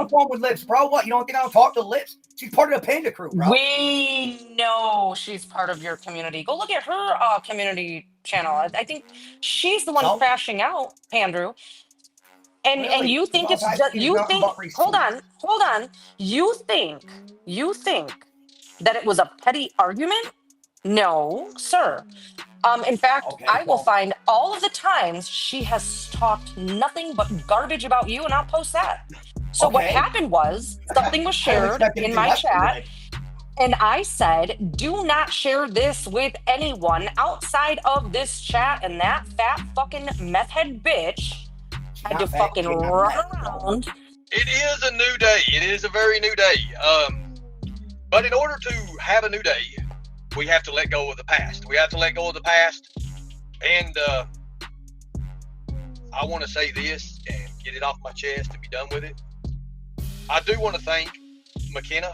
the phone with Lips, bro. What? You don't think I don't talk to Lips? She's part of the Panda crew, bro. We know she's part of your community. Go look at her community channel. I think she's the one crashing out, Andrew. And you think it's just, you think, hold on. You think that it was a petty argument? No, sir. In fact, I will find all of the times she has talked nothing but garbage about you, and I'll post that. So what happened was something was shared in my chat, and I said, do not share this with anyone outside of this chat, and that fat fucking meth head bitch had to fucking run around. It is a new day. It is a very new day. But in order to have a new day, we have to let go of the past. We have to let go of the past. And I want to say this and get it off my chest and be done with it. I do want to thank McKenna.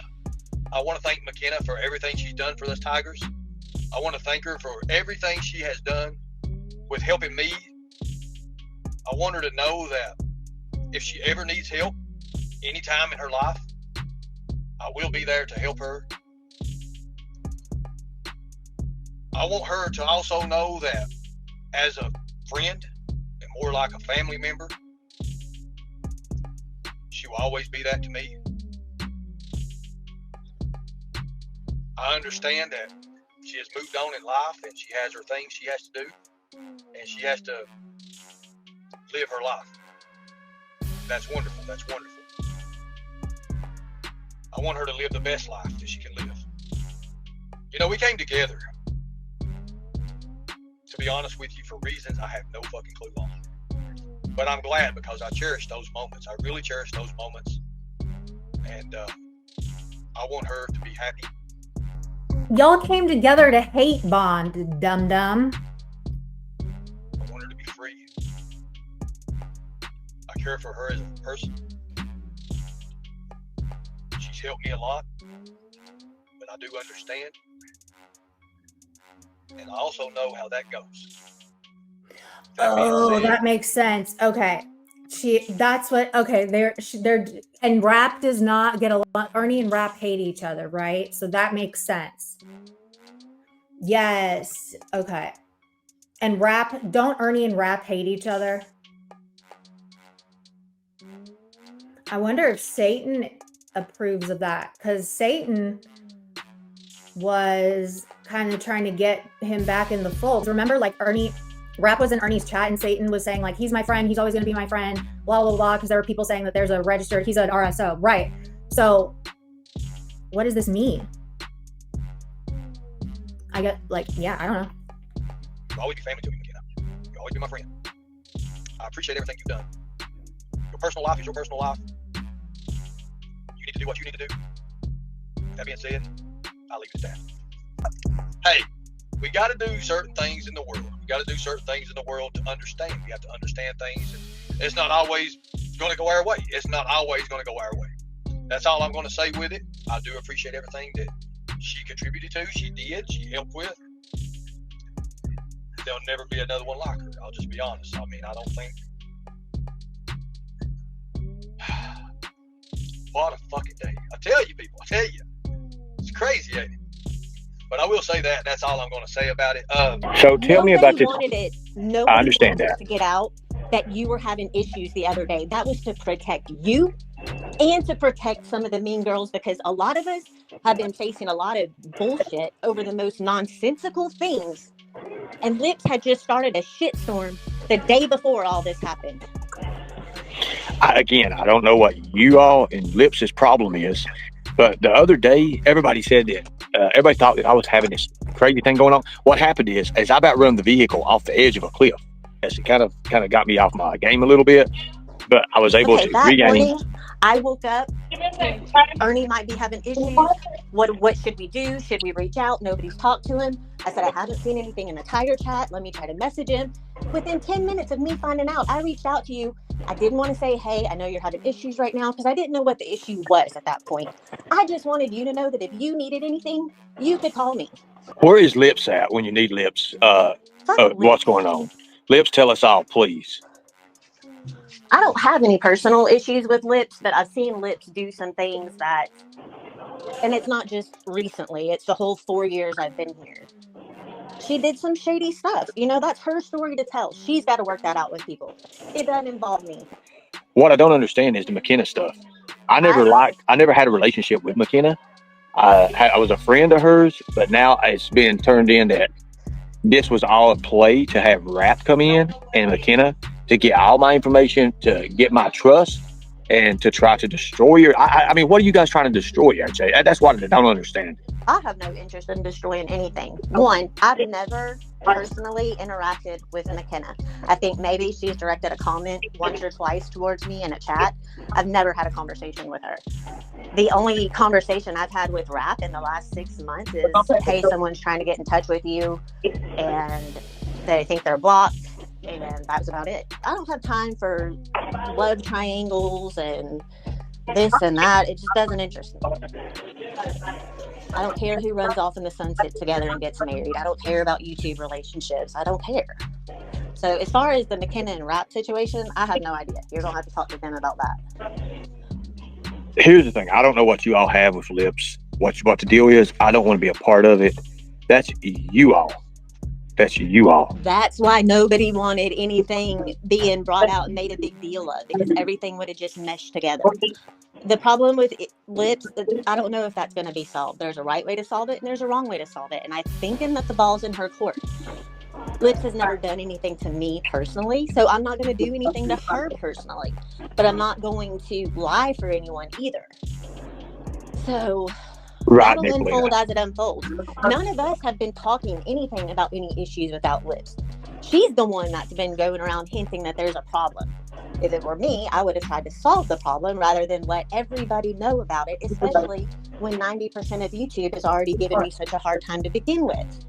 I want to thank McKenna for everything she's done for us Tigers. I want to thank her for everything she has done with helping me. I want her to know that if she ever needs help anytime in her life, I will be there to help her. I want her to also know that as a friend and more like a family member, she will always be that to me. I understand that she has moved on in life and she has her things she has to do and she has to live her life. That's wonderful. That's wonderful. I want her to live the best life that she can live. You know, we came together, to be honest with you, for reasons I have no fucking clue on. But I'm glad because I cherish those moments. I really cherish those moments. And I want her to be happy. Y'all came together to hate bond, dum-dum. I want her to be free. I care for her as a person. She's helped me a lot, but I do understand. And I also know how that goes. That makes sense. Okay. They're and Rap does not get along. Ernie and Rap hate each other, right? So that makes sense. Yes. Okay. And don't Ernie and Rap hate each other? I wonder if Satan approves of that, because Satan was kind of trying to get him back in the fold. Remember, like Rap was in Ernie's chat and Satan was saying like, he's my friend, he's always going to be my friend, blah, blah, blah, because there were people saying that there's a registered, he's an RSO, right? So what does this mean? I don't know. You'll always be family to me, McKenna. You'll always be my friend. I appreciate everything you've done. Your personal life is your personal life. You need to do what you need to do. That being said, I'll leave it at that. Hey, we got to do certain things in the world. We got to do certain things in the world to understand. We have to understand things. It's not always going to go our way. It's not always going to go our way. That's all I'm going to say with it. I do appreciate everything that she contributed to. She did. She helped with. There'll never be another one like her. I'll just be honest. I mean, I don't think. What a fucking day. I tell you, people. I tell you. It's crazy, ain't it? But I will say that. That's all I'm going to say about it. So tell me about this. Nobody I understand wanted to get out that you were having issues the other day. That was to protect you and to protect some of the mean girls, because a lot of us have been facing a lot of bullshit over the most nonsensical things. And Lips had just started a shitstorm the day before all this happened. I don't know what you all and Lips' problem is, but the other day, everybody said that everybody thought that I was having this crazy thing going on. What happened is I about run the vehicle off the edge of a cliff. Yes, it kind of got me off my game a little bit, but I was able to regain. Morning, I woke up. Ernie might be having issues. What should we do? Should we reach out? Nobody's talked to him. I said, I haven't seen anything in the Tiger chat. Let me try to message him. Within 10 minutes of me finding out, I reached out to you. I didn't want to say, hey, I know you're having issues right now, because I didn't know what the issue was at that point. I just wanted you to know that if you needed anything, you could call me. Where is Lips at when you need Lips? What's going on? Lips, tell us all, please. I don't have any personal issues with Lips, but I've seen Lips do some things that, and it's not just recently, it's the whole 4 years I've been here. She did some shady stuff. You know, that's her story to tell. She's got to work that out with people. It doesn't involve me. What I don't understand is the McKenna stuff. I never had a relationship with McKenna. I was a friend of hers, but now it's been turned in that this was all a play to have Rap come in and McKenna to get all my information, to get my trust, and to try to destroy her. I mean, what are you guys trying to destroy, RJ? That's what I don't understand. I have no interest in destroying anything. One, I've never personally interacted with McKenna. I think maybe she's directed a comment once or twice towards me in a chat. I've never had a conversation with her. The only conversation I've had with Rap in the last 6 months is, hey, someone's trying to get in touch with you and they think they're blocked, and that was about it. I don't have time for love triangles and this and that. It just doesn't interest me. I don't care who runs off in the sunset together and gets married. I don't care about YouTube relationships. I don't care. So as far as the McKenna and Rap situation, I have no idea. You're going to have to talk to them about that. Here's the thing. I don't know what you all have with Lips. What the deal is. I don't want to be a part of it. That's you all. That's you all. That's why nobody wanted anything being brought out and made a big deal of, because everything would have just meshed together. The problem with Lips, I don't know if that's going to be solved. There's a right way to solve it and there's a wrong way to solve it. And I'm thinking that the ball's in her court. Lips has never done anything to me personally, so I'm not going to do anything to her personally. But I'm not going to lie for anyone either. So that'll unfold as it unfolds. None of us have been talking anything about any issues without Lips. She's the one that's been going around hinting that there's a problem. If it were me, I would have tried to solve the problem rather than let everybody know about it, especially when 90% of YouTube has already given me such a hard time to begin with.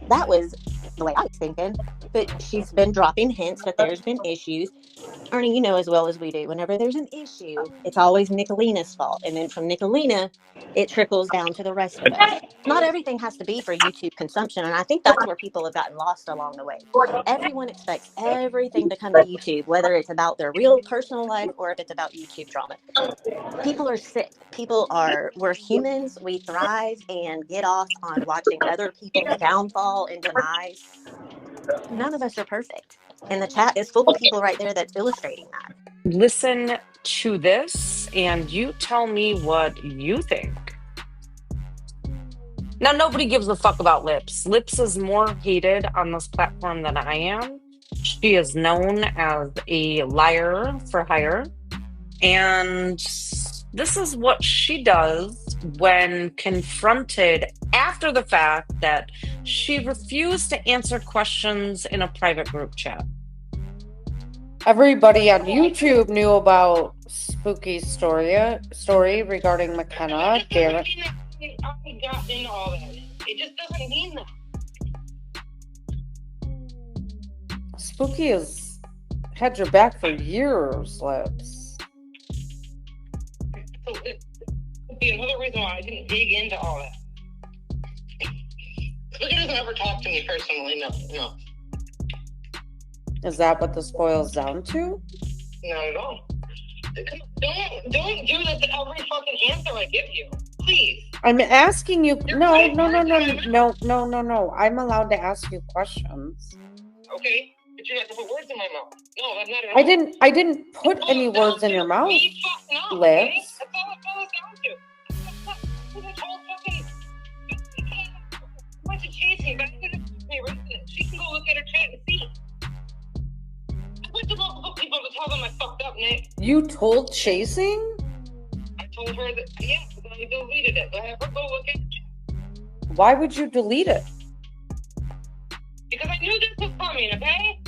That was the way I was thinking. But she's been dropping hints that there's been issues. Ernie, you know as well as we do, whenever there's an issue, it's always Nicolina's fault. And then from Nicolina, it trickles down to the rest of us. Not everything has to be for YouTube consumption. And I think that's where people have gotten lost along the way. Everyone expects everything to come to YouTube, whether it's about their real personal life or if it's about YouTube drama. People are sick. We're humans. We thrive and get off on watching other people's downfall and demise. None of us are perfect. And the chat is full of people right there that's illustrating that. Listen to this and you tell me what you think. Now, nobody gives a fuck about Lips. Lips is more hated on this platform than I am. She is known as a liar for hire. And this is what she does when confronted after the fact that she refused to answer questions in a private group chat. Everybody on YouTube knew about Spooky's story regarding McKenna. Garrett. I got into all that. It just doesn't mean that. Spooky has had your back for years, Lips. So it could be another reason why I didn't dig into all that. Spooky doesn't ever talk to me personally, no. Is that what this boils down to? Not at all. Don't do this to every fucking answer I give you. Please. I'm asking you. No. I'm allowed to ask you questions. Okay, but you have to put words in my mouth. No, that's not at all. I didn't put any words in your mouth, Lips. okay? That's all it boils down to. This whole fucking bunch of chasing, but I didn't pay resident. She can go look at her chat and see. I went to multiple people to tell them I fucked up, Nick. You told Chasing? I told her that, yeah, but I deleted it. But I have her go look at it. Why would you delete it? Because I knew this was coming, okay?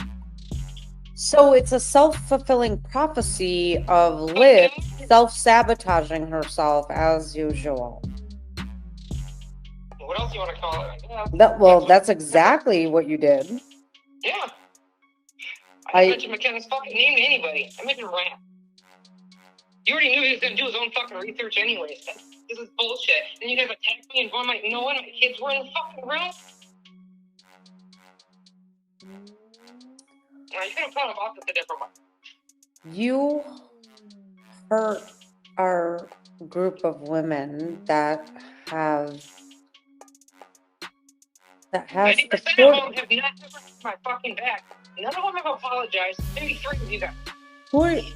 So it's a self-fulfilling prophecy of Lips self-sabotaging herself as usual. What else you want to call it? That's exactly what you did. Yeah. I didn't mention McKenna's fucking name to anybody. I mentioned Rap. You already knew he was going to do his own fucking research anyways. This is bullshit. And you guys attacked me and one of my kids were in the fucking room. Now, you could have thought about this a different way. You hurt our group of women that has 90% of supported. them have not ever had my fucking back. None of them have apologized. Maybe 3 of you guys.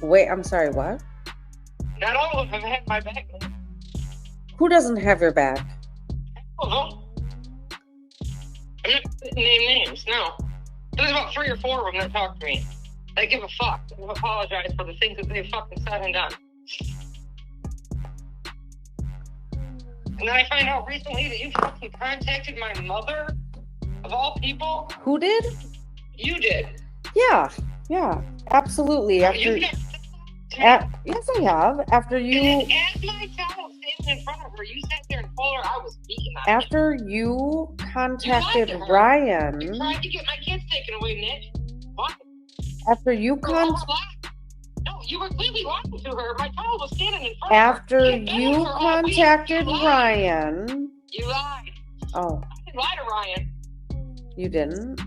Wait, I'm sorry, what? Not all of them have had my back. Who doesn't have your back? Oh, I'm not going to name names, no. There's about 3 or 4 of them that talk to me. They give a fuck. They apologize for the things that they've fucking said and done. And then I find out recently that you fucking contacted my mother, of all people. Who did? You did. Yeah, absolutely. You After, did. yes, I have. After you, And as my child standing in front of her, you sat there and told her I was beating on her. after you contacted You lied to her. You Ryan, tried to get my kids taken away, Nick. What? after you No, you were clearly lying to her. My child was standing in front of her. after You had been you with her all week. contacted You lied. Ryan, You lied. oh, I didn't lie to Ryan. you didn't?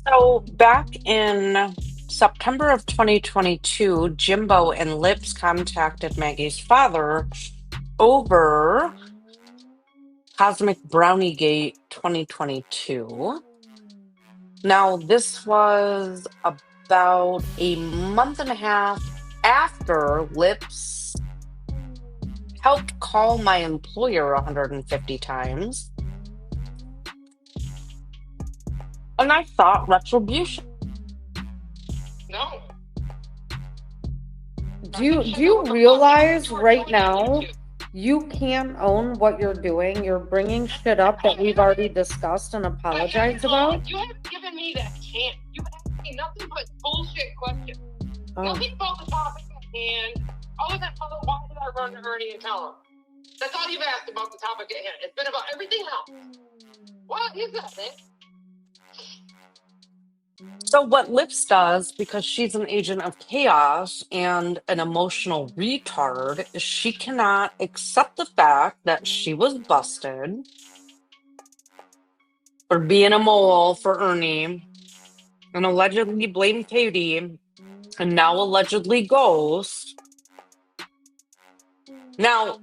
So back in September of 2022, Jimbo and Lips contacted Maggie's father over Cosmic Brownie Gate 2022. Now, this was about a month and a half after Lips helped call my employer 150 times. And I thought retribution. No. Do you realize right now you can't own what you're doing? You're bringing shit up that we've already discussed and apologized about. You haven't given me that chance. You asked me nothing but bullshit questions. Oh. Nothing about the topic at hand, other than why did I run to Ernie and tell him? That's all you've asked about the topic at hand. It's been about everything else. What is that, man? So what Lips does, because she's an agent of chaos and an emotional retard, is she cannot accept the fact that she was busted for being a mole for Ernie and allegedly blamed Katie and now allegedly Ghost. Now,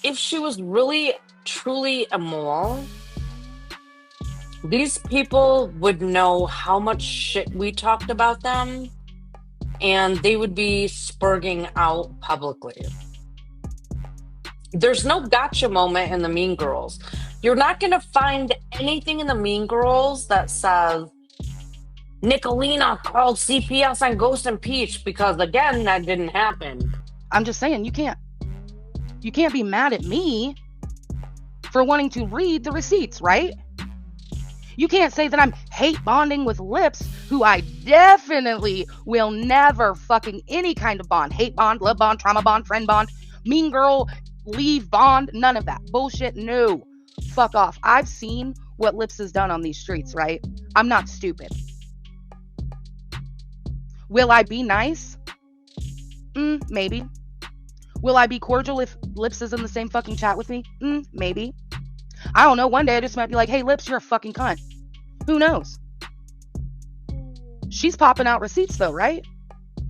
if she was really, truly a mole, these people would know how much shit we talked about them, and they would be spurging out publicly. There's no gotcha moment in the Mean Girls. You're not going to find anything in the Mean Girls that says, Nicolina called CPS on Ghost and Peach, because, again, that didn't happen. I'm just saying, you can't be mad at me for wanting to read the receipts, right? You can't say that I'm hate bonding with Lips, who I definitely will never fucking any kind of bond. Hate bond, love bond, trauma bond, friend bond, mean girl, leave bond, none of that. Bullshit, no. Fuck off. I've seen what Lips has done on these streets, right? I'm not stupid. Will I be nice? Maybe. Will I be cordial if Lips is in the same fucking chat with me? Maybe. I don't know. One day I just might be like, hey, Lips, you're a fucking cunt. Who knows? She's popping out receipts though, right?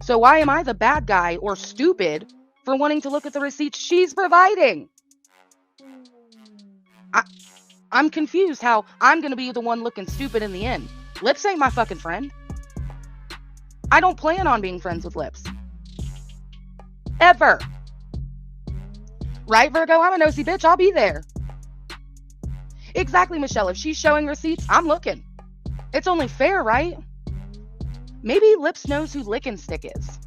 So why am I the bad guy or stupid for wanting to look at the receipts she's providing? I'm confused how I'm going to be the one looking stupid in the end. Lips ain't my fucking friend. I don't plan on being friends with Lips. Ever. Right, Virgo? I'm a nosy bitch. I'll be there. Exactly, Michelle. If she's showing receipts, I'm looking. It's only fair, right? Maybe Lips knows who Lickin' Stick is.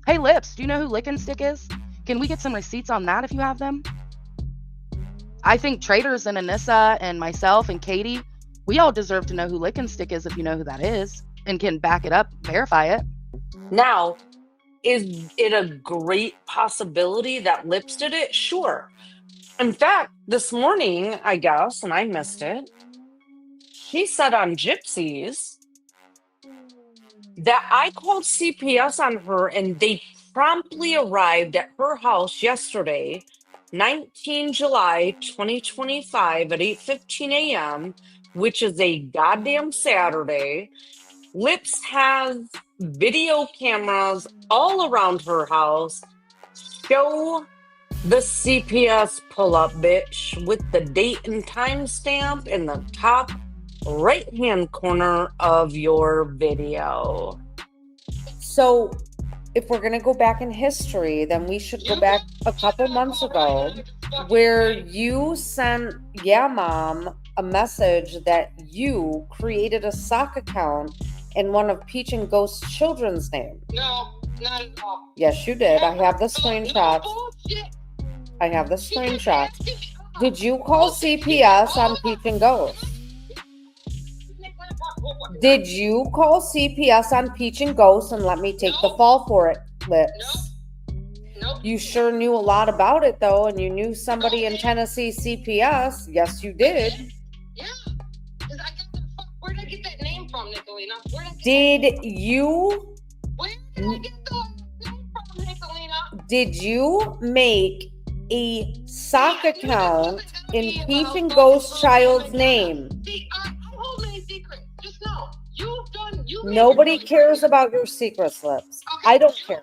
Hey, Lips, do you know who Lickin' Stick is? Can we get some receipts on that if you have them? I think Traders and Anissa and myself and Katie, we all deserve to know who Lickin' Stick is if you know who that is and can back it up, verify it. Now, is it a great possibility that Lips did it? Sure. In fact, this morning, I guess, and I missed it, she said on Gypsies that I called CPS on her and they promptly arrived at her house yesterday, 19 July 2025 at 8:15 a.m., which is a goddamn Saturday, Lips has video cameras all around her house. Show the CPS pull-up, bitch, with the date and timestamp in the top right-hand corner of your video. So if we're going to go back in history, then we should go back a couple months ago where you sent Mom a message that you created a sock account in one of Peach and Ghost's children's name. No, not at all. Yes, you did. I have the screenshots. I have the screenshots. Did you call CPS on Peach and Ghost? Did you call CPS on Peach and Ghost and let me take the fall for it, Lips? Nope. You sure knew a lot about it, though, and you knew somebody in Tennessee CPS. Yes, you did. Yeah. Because I got the fuck. Where did I get that name from, Nicolina? Did you? Where did I get the name from, Nicolina? Did you make a sock account in Peach and Ghost child's name? See, I'm holding a secret. Just know, you've done. Nobody cares about your secrets, Lips. I don't care.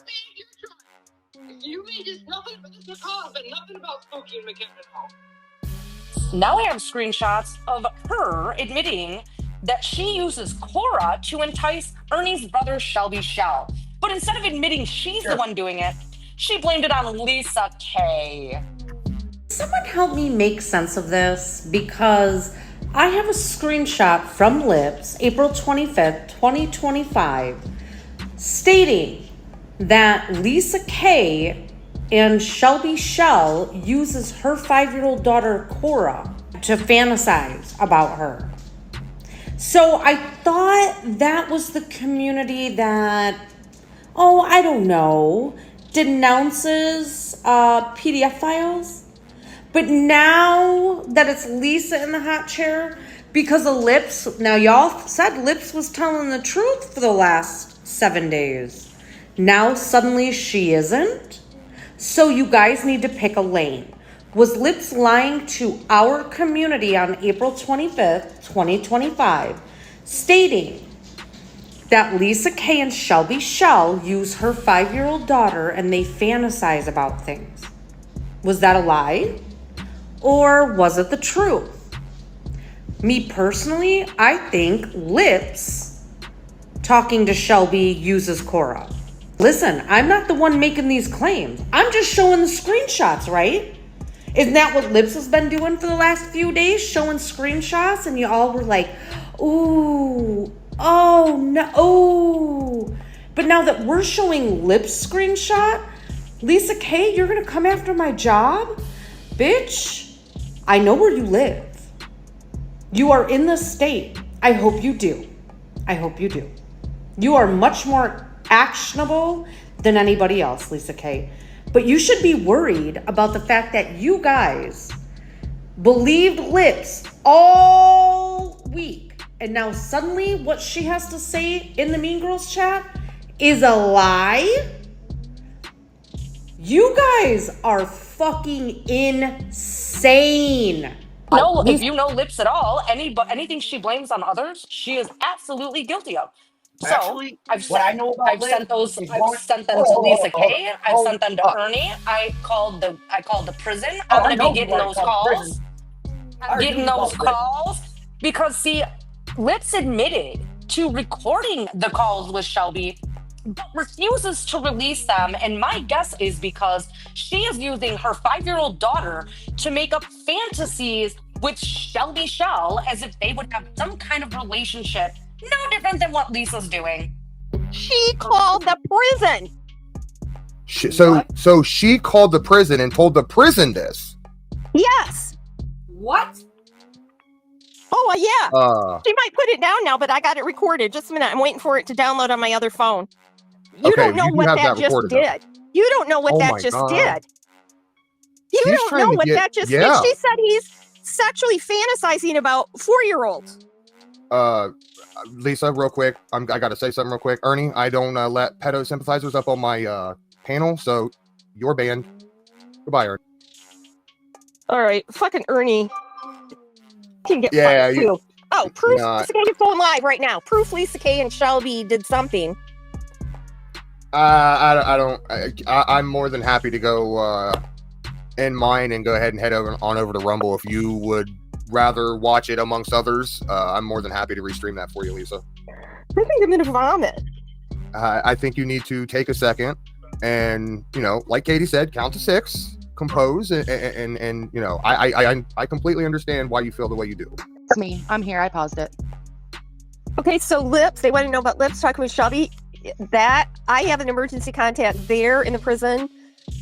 You made just nothing but this macabre, but nothing about Spooky and McKenna at all. Now I have screenshots of her admitting that she uses Cora to entice Ernie's brother Shelby Shell. But instead of admitting she's the one doing it, she blamed it on Lisa K. Someone help me make sense of this, because I have a screenshot from Lips, April 25th, 2025, stating that Lisa K and Shelby Shell uses her 5-year-old daughter Cora to fantasize about her. So I thought that was the community that, I don't know, denounces PDF files. But now that it's Lisa in the hot chair because of Lips, now y'all said Lips was telling the truth for the last 7 days. Now suddenly she isn't. So you guys need to pick a lane. Was Lips lying to our community on April 25th, 2025, stating that Lisa K and Shelby Shell use her 5-year-old daughter and they fantasize about things? Was that a lie? Or was it the truth? Me personally, I think Lips talking to Shelby uses Cora. Listen, I'm not the one making these claims. I'm just showing the screenshots, right? Isn't that what Lips has been doing for the last few days? Showing screenshots, and you all were like, ooh, oh, no, ooh. But now that we're showing Lips screenshot, Lisa K, you're gonna come after my job? Bitch, I know where you live. You are in this state. I hope you do. I hope you do. You are much more actionable than anybody else, Lisa K. But you should be worried about the fact that you guys believed Lips all week. And now suddenly what she has to say in the Mean Girls chat is a lie? You guys are fucking insane. No, if you know Lips at all, anything she blames on others, she is absolutely guilty of. So Actually, I've what I know about I've Liz sent those. is I've one- sent them to Lisa K. I've sent them to oh, Ernie. I called the prison. I'm I gonna know be you getting already those called the calls. prison. I I'm already getting knew you those called the prison. calls because see, Lips admitted to recording the calls with Shelby, but refuses to release them. And my guess is because she is using her 5-year-old daughter to make up fantasies with Shelby Shell as if they would have some kind of relationship, no different than what Lisa's doing. She called the prison. So she called the prison and told the prison this. Yes. What? Oh, yeah. She might put it down now, but I got it recorded. Just a minute. I'm waiting for it to download on my other phone. You Okay, don't know you do what have that that just recorded, did. You don't know what Oh that my just God. did. You She's don't trying know to what get- that just yeah. did. She said he's sexually fantasizing about 4-year-olds. Lisa, real quick, I gotta say something real quick. Ernie, I don't let pedo sympathizers up on my panel, so you're banned. Goodbye, Ernie. All right, fucking Ernie can get Yeah, fucked too. Oh, proof not. Lisa K is going live right now. Proof Lisa K and Shelby did something. I'm more than happy to go in mine and go ahead and head over to Rumble if you would rather watch it amongst others. I'm more than happy to restream that for you, Lisa. I think I'm gonna vomit. I think you need to take a second and, like Katie said, count to 6, compose, and I completely understand why you feel the way you do. It's me. I'm here. I paused it. Okay, so Lips, they want to know about Lips talking with Shelby. That I have an emergency contact there in the prison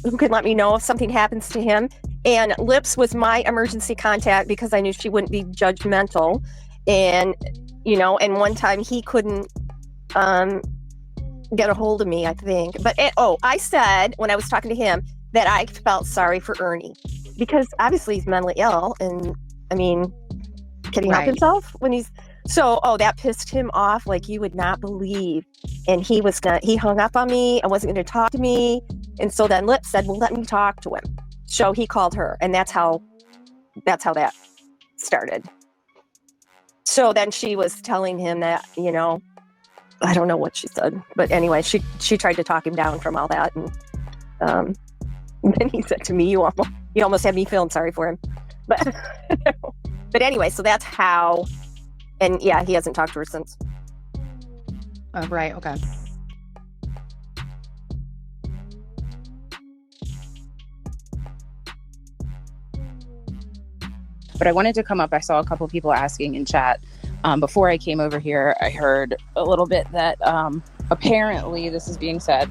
who can let me know if something happens to him. And Lips was my emergency contact because I knew she wouldn't be judgmental. And, and one time he couldn't get a hold of me, I think. But, I said when I was talking to him that I felt sorry for Ernie because obviously he's mentally ill. And, I mean, can he help himself when he's... So, that pissed him off like you would not believe. And he hung up on me and wasn't going to talk to me. And so then Lips said, well, let me talk to him. So he called her, and that's how that started. So then she was telling him that, I don't know what she said, but anyway, she tried to talk him down from all that. And then he said to me, you almost had me feeling sorry for him. But anyway, so that's how... And yeah, he hasn't talked to her since. Oh, right. Okay. But I wanted to come up. I saw a couple people asking in chat. Before I came over here, I heard a little bit that apparently, this is being said,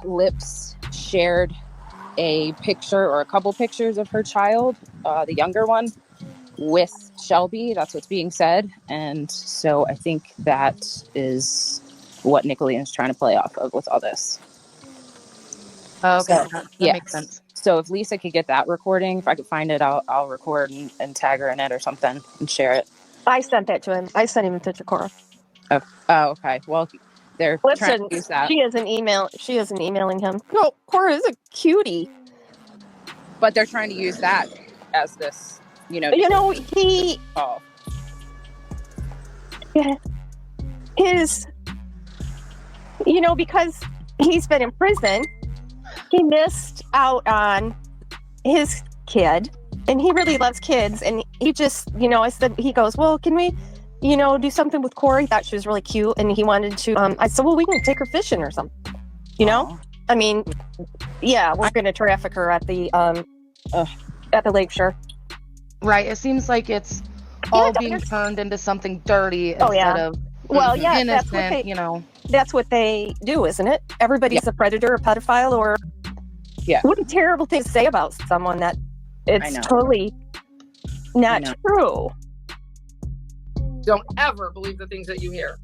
Lips shared a picture or a couple pictures of her child, the younger one, with Shelby. That's what's being said. And so I think that is what Nickelodeon is trying to play off of with all this. Okay, So, that yes. makes sense. So if Lisa could get that recording, if I could find it, I'll record and tag her in it or something and share it. I sent that to him. I sent him a picture, Cora. Oh, okay. Well, they're trying to use that. She isn't emailing him. No, Cora is a cutie. But they're trying to use that as this, he... Oh. Yeah. His... because he's been in prison, he missed out on his kid, and he really loves kids, and he just, I said, he goes, well, can we, do something with Corey? He thought she was really cute, and he wanted to, I said, well, we can take her fishing or something, I mean, yeah, we're going to traffic her at the lakeshore. Right, it seems like it's all being turned into something dirty instead of innocent, That's what they do, isn't it? Everybody's a predator, a pedophile, or... Yeah. What a terrible thing to say about someone that it's totally not true. Don't ever believe the things that you hear.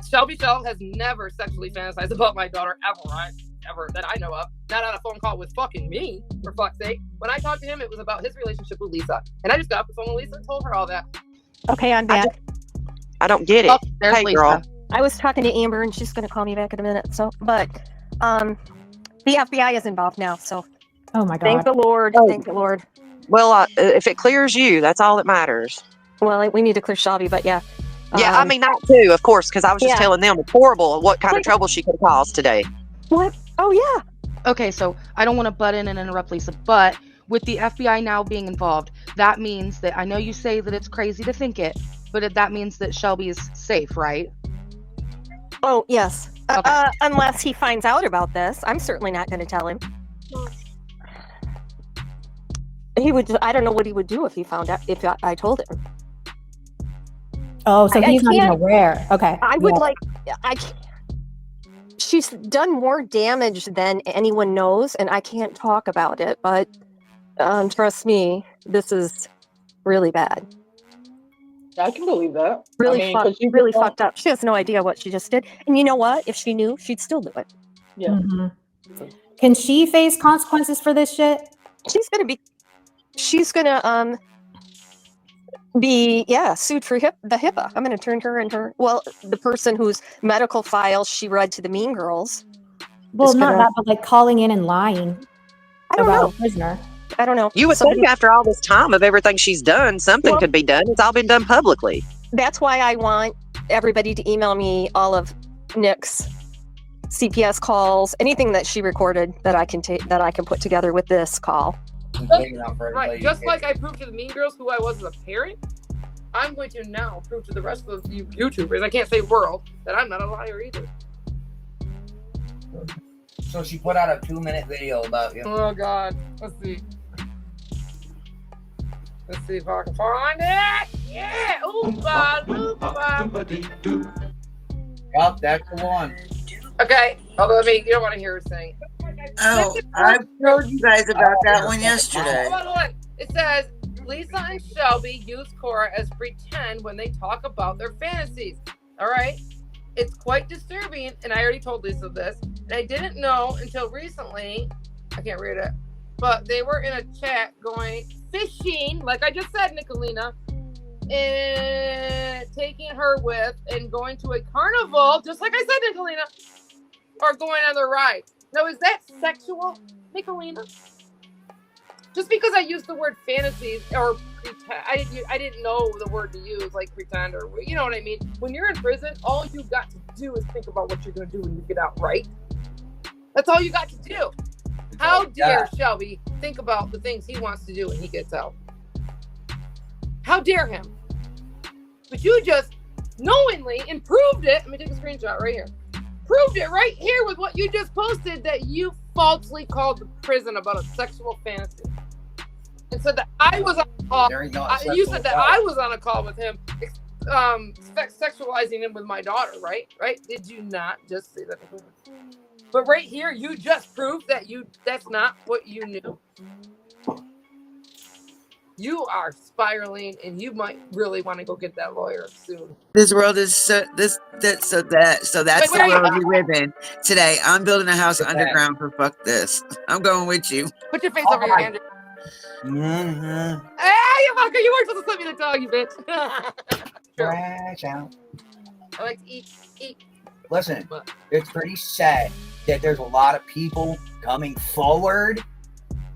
Shelby Shell has never sexually fantasized about my daughter ever, right? Ever that I know of. Not on a phone call with fucking me, for fuck's sake. When I talked to him, it was about his relationship with Lisa. And I just got off the phone with Lisa and told her all that. Okay, I'm back. I don't get it. Oh, there's hey, Lisa. girl. I was talking to Amber, and she's going to call me back in a minute. So, but the FBI is involved now. So, oh my God, thank the Lord, thank the Lord. Well, if it clears you, that's all that matters. Well, we need to clear Shelby, but yeah. Yeah, I mean, not too, of course, because I was just telling them it's horrible what kind of trouble she could have caused today. What? Oh, yeah. Okay, so I don't want to butt in and interrupt Lisa, but with the FBI now being involved, that means that, I know you say that it's crazy to think it, but that means that Shelby is safe, right? Oh, yes. Okay. Unless he finds out about this. I'm certainly not going to tell him. He would. I don't know what he would do if he found out, if I told him. Oh, so he's not even aware. Okay. I would she's done more damage than anyone knows, and I can't talk about it, but trust me, this is really bad. I can believe that. Really fucked up. She has no idea what she just did. And you know what? If she knew, she'd still do it. Yeah. Mm-hmm. Can she face consequences for this shit? She's gonna be sued for the HIPAA. I'm gonna turn her into the person whose medical files she read to the Mean Girls. Well, not that, but like calling in and lying I don't about know. a prisoner. I don't know. You would think after all this time of everything she's done, something could be done. It's all been done publicly. That's why I want everybody to email me all of Nick's CPS calls, anything that she recorded that I can put together with this call. Right, just like I proved to the Mean Girls who I was as a parent, I'm going to now prove to the rest of you YouTubers, I can't say world, that I'm not a liar either. So she put out a 2-minute video about you. Oh God, let's see. Let's see if I can find it. Yeah, Yup, that's the one. Okay, although you don't want to hear her sing. Oh, I told you guys about that one yesterday. Hold on. It says Lisa and Shelby use Cora as pretend when they talk about their fantasies. All right, it's quite disturbing, and I already told Lisa this, and I didn't know until recently. I can't read it, but they were in a chat going fishing, like I just said, Nicolina, and taking her with and going to a carnival, just like I said, Nicolina, or going on the ride. Now, is that sexual, Nicolina? Just because I used the word fantasies or pretend, I didn't know the word to use, like pretend, or you know what I mean. When you're in prison, all you've got to do is think about what you're going to do when you get out, right? That's all you got to do. How dare Shelby think about the things he wants to do when he gets out? How dare him? But you just knowingly improved it. Let me take a screenshot right here. Proved it right here with what you just posted, that you falsely called the prison about a sexual fantasy. And said that I was on a call. You said that I was on a call with him, sexualizing him with my daughter, right? Right? Did you not just say that? But right here, you just proved that that's not what you knew. You are spiraling, and you might really want to go get that lawyer soon. This world is so that's the world we live in today. I'm building a house underground for fuck this. I'm going with you. Put your face over your hand. Mm-hmm. Hey, you fucker! You weren't supposed to slip me the dog, you bitch. Trash out. I like to eat. Listen, it's pretty sad that there's a lot of people coming forward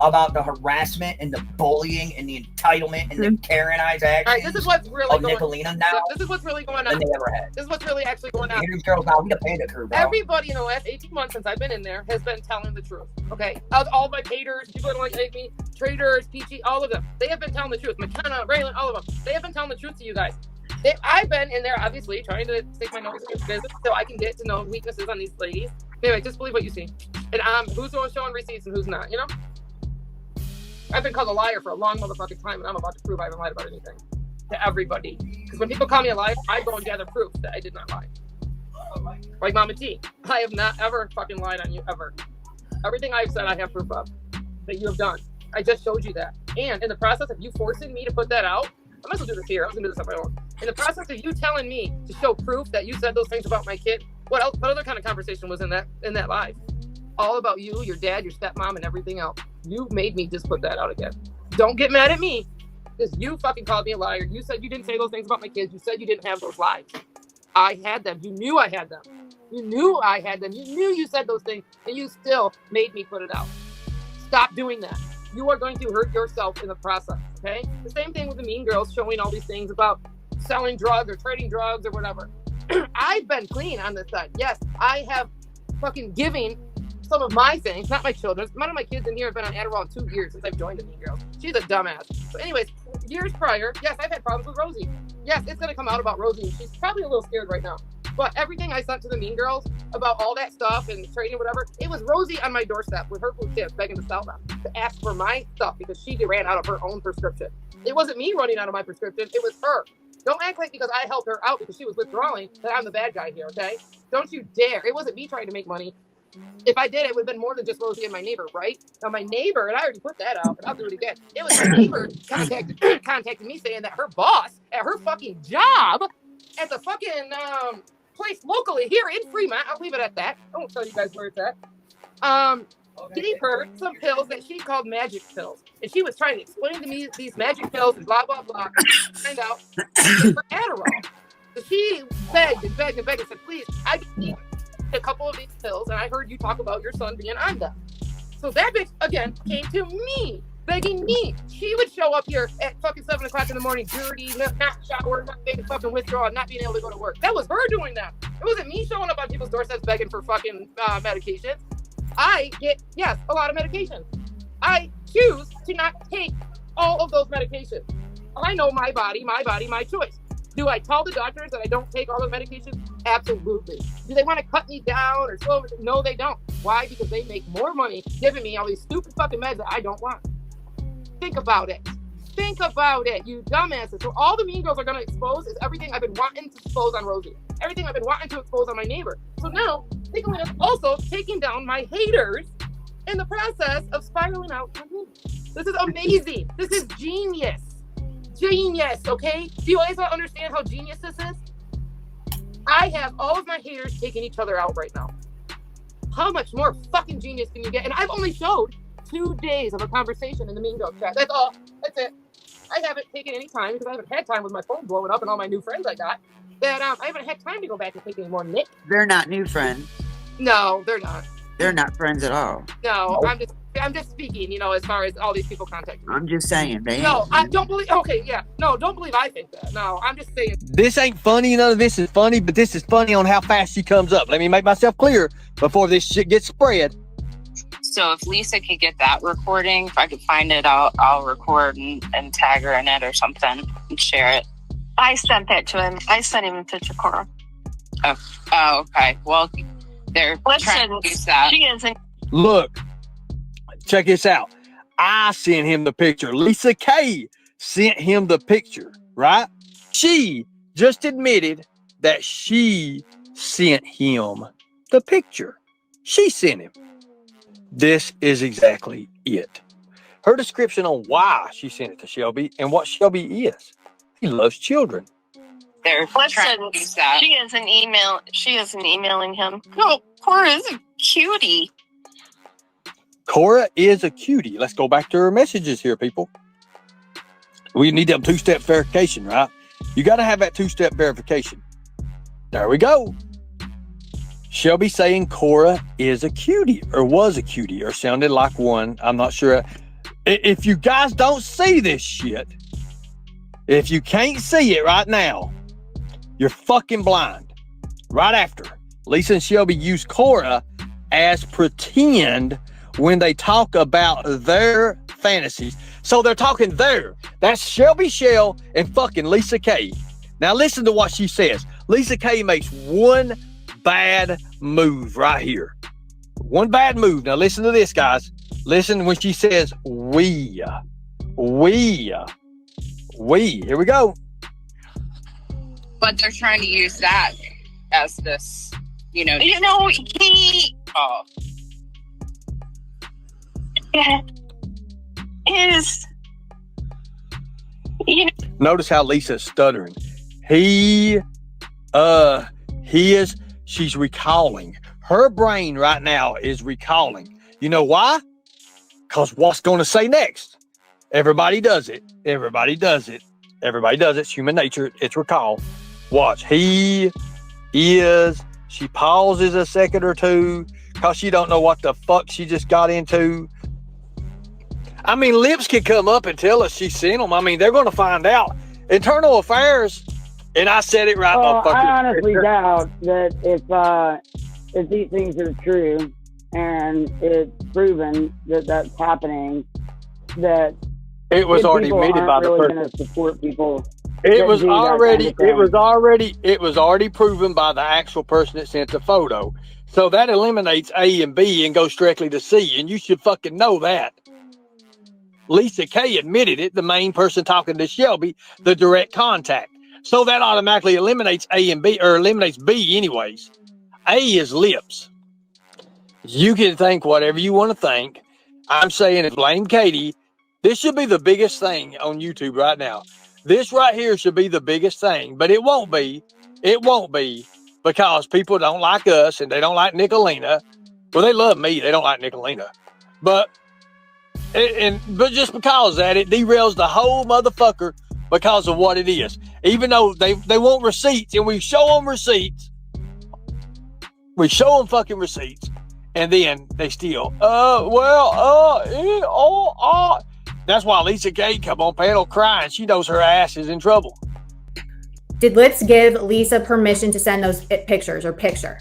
about the harassment and the bullying and the entitlement and the Karenized actions. All right, this is what's really of going Nicolina now. This is what's really going on. Than they ever had. This is what's really actually going on. These girls now, we the panda crew, bro. Everybody in the last 18 months since I've been in there has been telling the truth. Okay, all my haters, people that don't like me, traders, Peachy, all of them, they have been telling the truth. McKenna, Raylan, all of them, they have been telling the truth to you guys. I've been in there, obviously, trying to stick my nose in your business so I can get to know weaknesses on these ladies. Anyway, just believe what you see. And who's showing receipts and who's not, you know? I've been called a liar for a long motherfucking time, and I'm about to prove I haven't lied about anything to everybody. Because when people call me a liar, I go and gather proof that I did not lie. Like Mama T, I have not ever fucking lied on you, ever. Everything I've said, I have proof of that you have done. I just showed you that. And in the process of you forcing me to put that out, I might as well do this here. I was going to do this on my own. In the process of you telling me to show proof that you said those things about my kid, what other kind of conversation was in that live? All about you, your dad, your stepmom, and everything else. You made me just put that out again. Don't get mad at me, because you fucking called me a liar. You said you didn't say those things about my kids. You said you didn't have those lies. I had them. You knew I had them. You knew I had them. You knew you said those things, and you still made me put it out. Stop doing that. You are going to hurt yourself in the process, okay? The same thing with the Mean Girls showing all these things about selling drugs or trading drugs or whatever. I've been clean on this side. Yes, I have fucking giving some of my things, not my children's. None of my kids in here have been on Adderall in 2 years since I've joined the Mean Girls. She's a dumbass. So anyways, years prior, yes, I've had problems with Rosie. Yes, it's going to come out about Rosie. She's probably a little scared right now. But everything I sent to the Mean Girls about all that stuff and trading whatever, it was Rosie on my doorstep with her blue kids begging to sell them, to ask for my stuff because she ran out of her own prescription. It wasn't me running out of my prescription. It was her. Don't act like because I helped her out because she was withdrawing that I'm the bad guy here, okay? Don't you dare. It wasn't me trying to make money. If I did, it would have been more than just Rosie and my neighbor, right? Now, my neighbor, and I already put that out, but I'll do it again. It was my neighbor contacted me saying that her boss at her fucking job at the fucking place locally here in Fremont, I'll leave it at that. I won't tell you guys where it's at. Gave her some pills that she called magic pills. And she was trying to explain to me these magic pills and blah, blah, blah. Find out for Adderall. So she begged and begged and begged and said, please, I need a couple of these pills, and I heard you talk about your son being on them. So that bitch, again, came to me begging me. She would show up here at fucking 7 o'clock in the morning, dirty, not showered, not taking fucking withdrawal, not being able to go to work. That was her doing that. It wasn't me showing up on people's doorsteps begging for fucking medications. I get, yes, a lot of medications. I choose to not take all of those medications. I know my body, my choice. Do I tell the doctors that I don't take all the medications? Absolutely. Do they want to cut me down or slow me? No, they don't. Why? Because they make more money giving me all these stupid fucking meds that I don't want. Think about it. Think about it, you dumbasses. So all the mean girls are going to expose is everything I've been wanting to expose on Rosie. Everything I've been wanting to expose on my neighbor. So now, Nicolene is also taking down my haters in the process of spiraling out on me. This is amazing. This is genius. Genius, okay? Do you guys not understand how genius this is? I have all of my haters taking each other out right now. How much more fucking genius can you get? And I've only showed 2 days of a conversation in the Mean Girl chat. That's all. That's it. I haven't taken any time because I haven't had time with my phone blowing up and all my new friends I got. That I haven't had time to go back and take any more Nick. They're not new friends. No, they're not. They're not friends at all. No, I'm just speaking, you know, as far as all these people contacting me. I'm just saying. I don't believe. Okay, yeah. No, don't believe I think that. No, I'm just saying. This ain't funny. None of this is funny, but this is funny on how fast she comes up. Let me make myself clear before this shit gets spread. So if Lisa could get that recording, if I could find it, I'll record and tag her in it or something and share it. I sent that to him. I sent him a picture, Cora. Oh, okay. Well, they're trying to use that. She isn't. Look, check this out. I sent him the picture. Lisa K sent him the picture, right? She just admitted that she sent him the picture. She sent him. This is exactly it. Her description on why she sent it to Shelby and what Shelby is. He loves children. They're trying to use that. She isn't emailing him. No, Cora is a cutie. Cora is a cutie. Let's go back to her messages here, people. We need them two-step verification, right? You got to have that two-step verification. There we go. Shelby saying Cora is a cutie or was a cutie or sounded like one. I'm not sure. If you guys don't see this shit, if you can't see it right now, you're fucking blind. Right after, Lisa and Shelby use Cora as pretend when they talk about their fantasies. So they're talking there. That's Shelby Shell and fucking Lisa K. Now listen to what she says. Lisa K makes one bad move right here. One bad move. Now listen to this, guys. Listen when she says we. Here we go. But they're trying to use that as this, he is. Notice how Lisa's stuttering. She's recalling. Her brain right now is recalling. You know why? Because what's going to say next? Everybody does it. It's human nature. It's recall. Watch. She pauses a second or two because she don't know what the fuck she just got into. I mean, Lips can come up and tell us she sent them. I mean, they're going to find out. Internal Affairs, and I said it right. I honestly doubt that if these things are true and it's proven that that's happening, that it was already admitted by the person. Going to support people. It was already proven by the actual person that sent the photo. So that eliminates A and B and goes directly to C, and you should fucking know that. Lisa K admitted it, the main person talking to Shelby, the direct contact. So that automatically eliminates A and B, or eliminates B anyways. A is Lips. You can think whatever you want to think. I'm saying if blame Katie, this should be the biggest thing on YouTube right now. This right here should be the biggest thing, but it won't be. It won't be because people don't like us and they don't like Nicolina. Well, they love me. They don't like Nicolina. But just because of that, it derails the whole motherfucker because of what it is. Even though they want receipts and we show them receipts. We show them fucking receipts. And then they still, That's why Lisa Kay come on panel crying. She knows her ass is in trouble. Did Lips give Lisa permission to send those pictures or picture?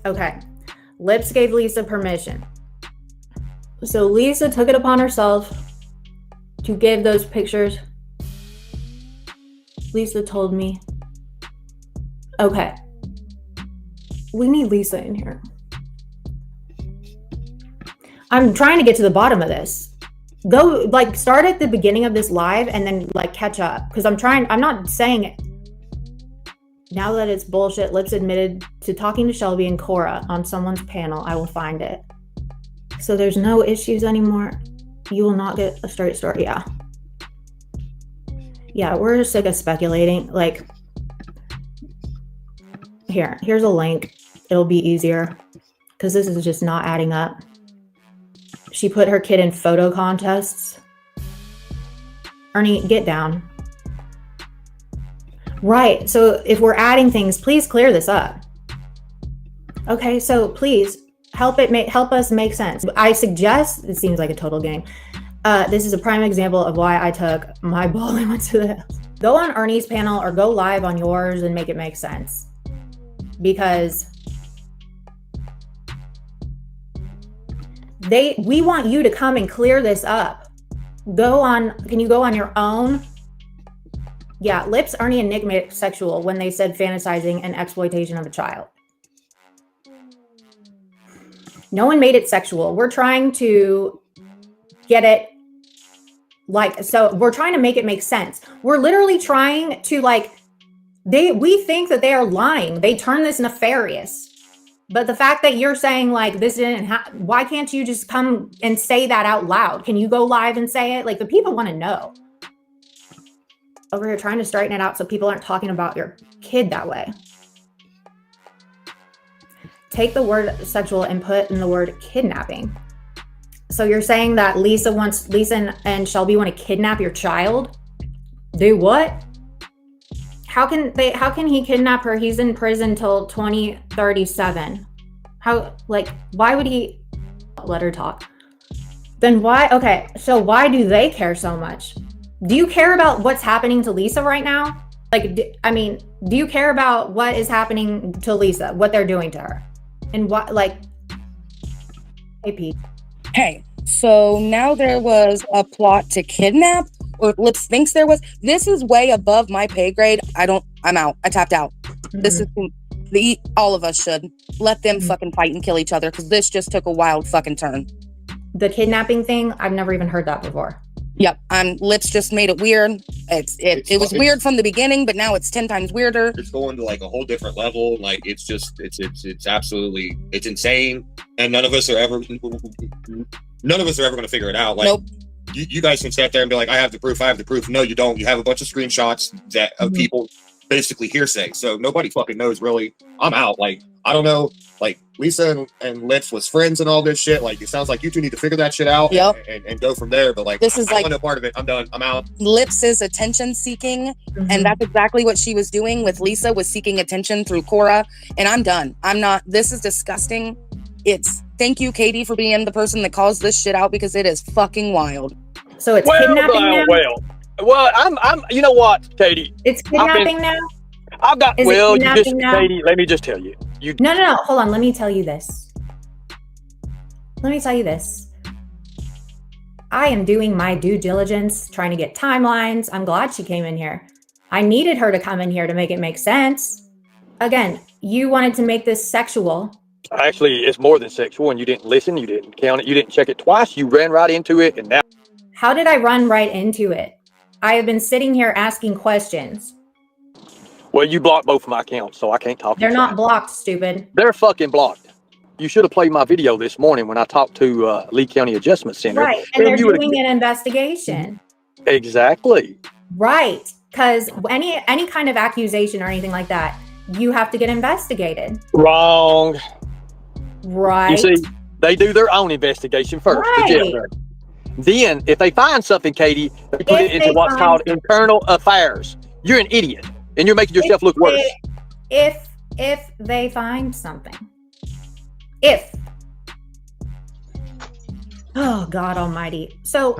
Okay. Lips gave Lisa permission. So Lisa took it upon herself to give those pictures. Lisa told me. Okay. We need Lisa in here. I'm trying to get to the bottom of this. Go, like, start at the beginning of this live and then, like, catch up. Because I'm not saying it. Now that it's bullshit, Lips admitted to talking to Shelby and Cora on someone's panel. I will find it. So there's no issues anymore. You will not get a straight story. Yeah. Yeah, we're sick of speculating. Like, here's a link. It'll be easier. Because this is just not adding up. She put her kid in photo contests. Ernie, get down. Right, so if we're adding things, please clear this up. Okay, so please help us make sense. I suggest, it seems like a total game. This is a prime example of why I took my ball and went to the house. Go on Ernie's panel or go live on yours and make it make sense. Because we want you to come and clear this up. Can you go on your own? Yeah, Lips, Ernie, and Nick made it sexual when they said fantasizing and exploitation of a child. No one made it sexual. We're trying to get it we're trying to make it make sense. We're literally trying to we think that they are lying. They turn this nefarious. But the fact that you're saying this didn't happen, why can't you just come and say that out loud? Can you go live and say it? The people want to know. Over here trying to straighten it out so people aren't talking about your kid that way. Take the word sexual and put in the word kidnapping. So you're saying that Lisa and Shelby want to kidnap your child? Do what? How can he kidnap her? He's in prison till 2037. Why would he let her talk? Then why? Okay, so why do they care so much? Do you care about what's happening to Lisa right now? Do you care about what is happening to Lisa, what they're doing to her? And what, hey, Pete. Hey, so now there was a plot to kidnap, or Lips thinks there was. This is way above my pay grade. I'm out. I tapped out. Mm-hmm. This is all of us should let them fucking fight and kill each other, because this just took a wild fucking turn. The kidnapping thing, I've never even heard that before. Yep, Lips just made it weird. It was weird from the beginning, but now it's 10 times weirder. It's going to a whole different level. It's absolutely, it's insane, and none of us are ever going to figure it out. Nope. You guys can sit there and be like, I have the proof. No, you don't. You have a bunch of screenshots of people basically hearsay. So nobody fucking knows really. I'm out. I don't know. Lisa and Lips was friends and all this shit. It sounds like you two need to figure that shit out. Yep. and go from there. But this is I want no part of it. I'm done. I'm out. Lips is attention seeking. Mm-hmm. And that's exactly what she was doing with Lisa, was seeking attention through Cora. And I'm done. I'm not. This is disgusting. Thank you, Katie, for being the person that calls this shit out, because it is fucking wild. So it's kidnapping now? Well, I'm. You know what, Katie? It's kidnapping now. I've got. Is well, it you just, now? Katie. Let me just tell you. No. Hold on. Let me tell you this. I am doing my due diligence, trying to get timelines. I'm glad she came in here. I needed her to come in here to make it make sense. Again, you wanted to make this sexual. Actually, it's more than sexual, and you didn't listen. You didn't count it. You didn't check it twice. You ran right into it, and now. How did I run right into it? I have been sitting here asking questions. Well, you blocked both of my accounts, so I can't talk. They're not blocked, stupid. They're fucking blocked. You should have played my video this morning when I talked to Lee County Adjustment Center. Right, and they're doing an investigation. Exactly. Right, because any kind of accusation or anything like that, you have to get investigated. Wrong. Right. You see, they do their own investigation first. Right. Then, if they find something, Katie, they put it into what's called internal affairs. You're an idiot, and you're making yourself look worse. If they find something. If. Oh God Almighty! So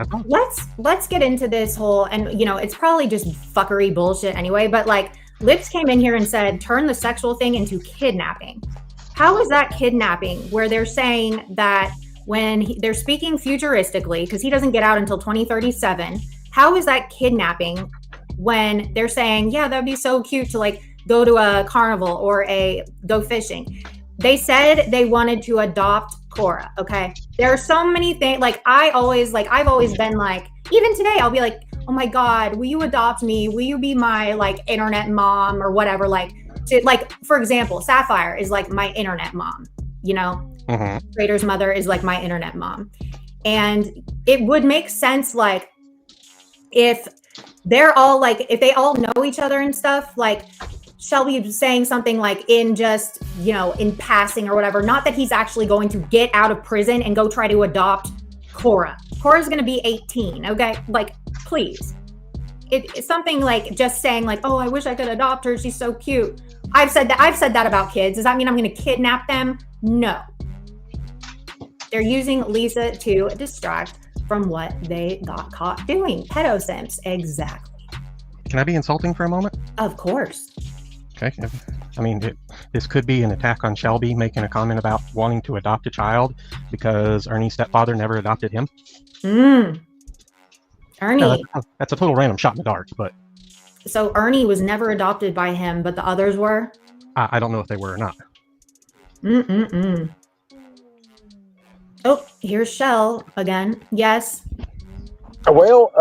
let's get into this whole, and you know, it's probably just fuckery bullshit anyway. But like, Lips came in here and said, turn the sexual thing into kidnapping. How is that kidnapping? Where they're saying that when they're speaking futuristically, because he doesn't get out until 2037. How is that kidnapping when they're saying, yeah, that'd be so cute to like go to a carnival or go fishing? They said they wanted to adopt Cora. Okay. There are so many things. Like I've always been like, even today, I'll be like, oh my God, will you adopt me? Will you be my like internet mom or whatever? Like, for example, Sapphire is like my internet mom, you know, Trader's mother is like my internet mom. And it would make sense. Like if they're all like, if they all know each other and stuff, like Shelby saying something like in just, you know, in passing or whatever, not that he's actually going to get out of prison and go try to adopt Cora. Cora's going to be 18. Okay. Like, please. It's something like just saying like, oh, I wish I could adopt her. She's so cute. I've said that about kids. Does that mean I'm going to kidnap them? No. They're using Lisa to distract from what they got caught doing. Pedo simps. Exactly. Can I be insulting for a moment? Of course. Okay. I mean, this could be an attack on Shelby making a comment about wanting to adopt a child because Ernie's stepfather never adopted him. Ernie. Yeah, that's a total random shot in the dark, but. So Ernie was never adopted by him, but the others were? I don't know if they were or not. Oh, here's Shell again. Yes. Well,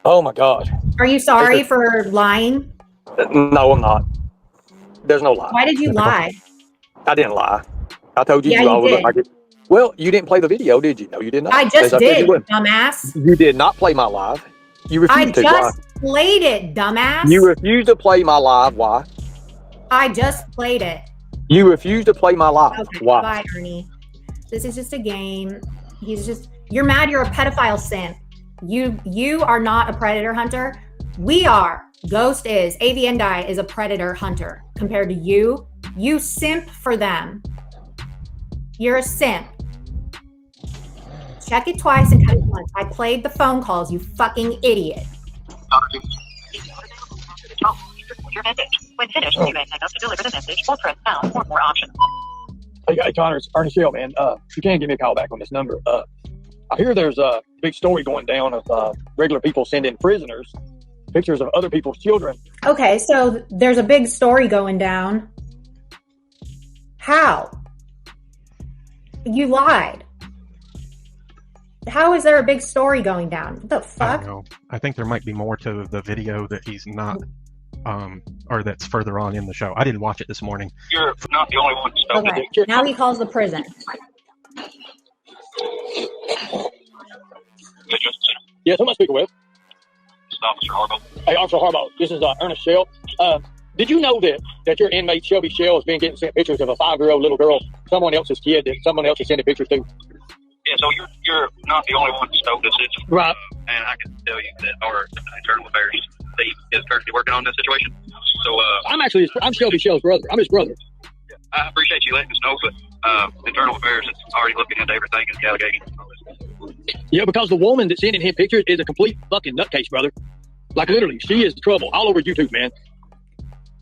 oh my God. Are you sorry for lying? No, I'm not. There's no lie. Why did you lie? I didn't lie. I told you Yeah, you all you would look did. like it. Well, you didn't play the video, did you? No, you did not. I just As said did, you would. dumbass. You did not play my live. You refused I to. just Why? played it, dumbass. You refused to play my live. Why? I just played it. You refused to play my live. Okay, Why? bye, Ernie. This is just a game. You're mad you're a pedophile simp. You are not a predator hunter. We are. Ghost is. Aviendai is a predator hunter compared to you. You simp for them. You're a simp. Check it twice and cut it once. I played the phone calls, you fucking idiot. Your message. When finished, you may hang up to deliver the message or press pound for more options. Hey, Connor, it's Ernie Shell, man. You can give me a call back on this number. I hear there's a big story going down of regular people sending prisoners pictures of other people's children. Okay, so there's a big story going down. How? You lied. How is there a big story going down? What the I fuck? don't know. I think there might be more to the video that he's not, or that's further on in the show. I didn't watch it this morning. You're not the only one to stop Okay, now he calls the prison. Yes, who am I speaking with? It's Officer Harbaugh. Hey, Officer Harbaugh, this is Ernest Shell. Did you know that your inmate Shelby Shell has been getting sent pictures of a 5-year-old little girl, someone else's kid that someone else is sending pictures to? Yeah, so you're not the only one to stop this situation. Right. And I can tell you that our internal affairs team is currently working on this situation. So I'm Shelby Shell's brother. I'm his brother. I appreciate you letting us know, but internal affairs is already looking into everything and the allegations. Yeah, because the woman that's sending him pictures is a complete fucking nutcase, brother. Like literally, she is trouble all over YouTube, man.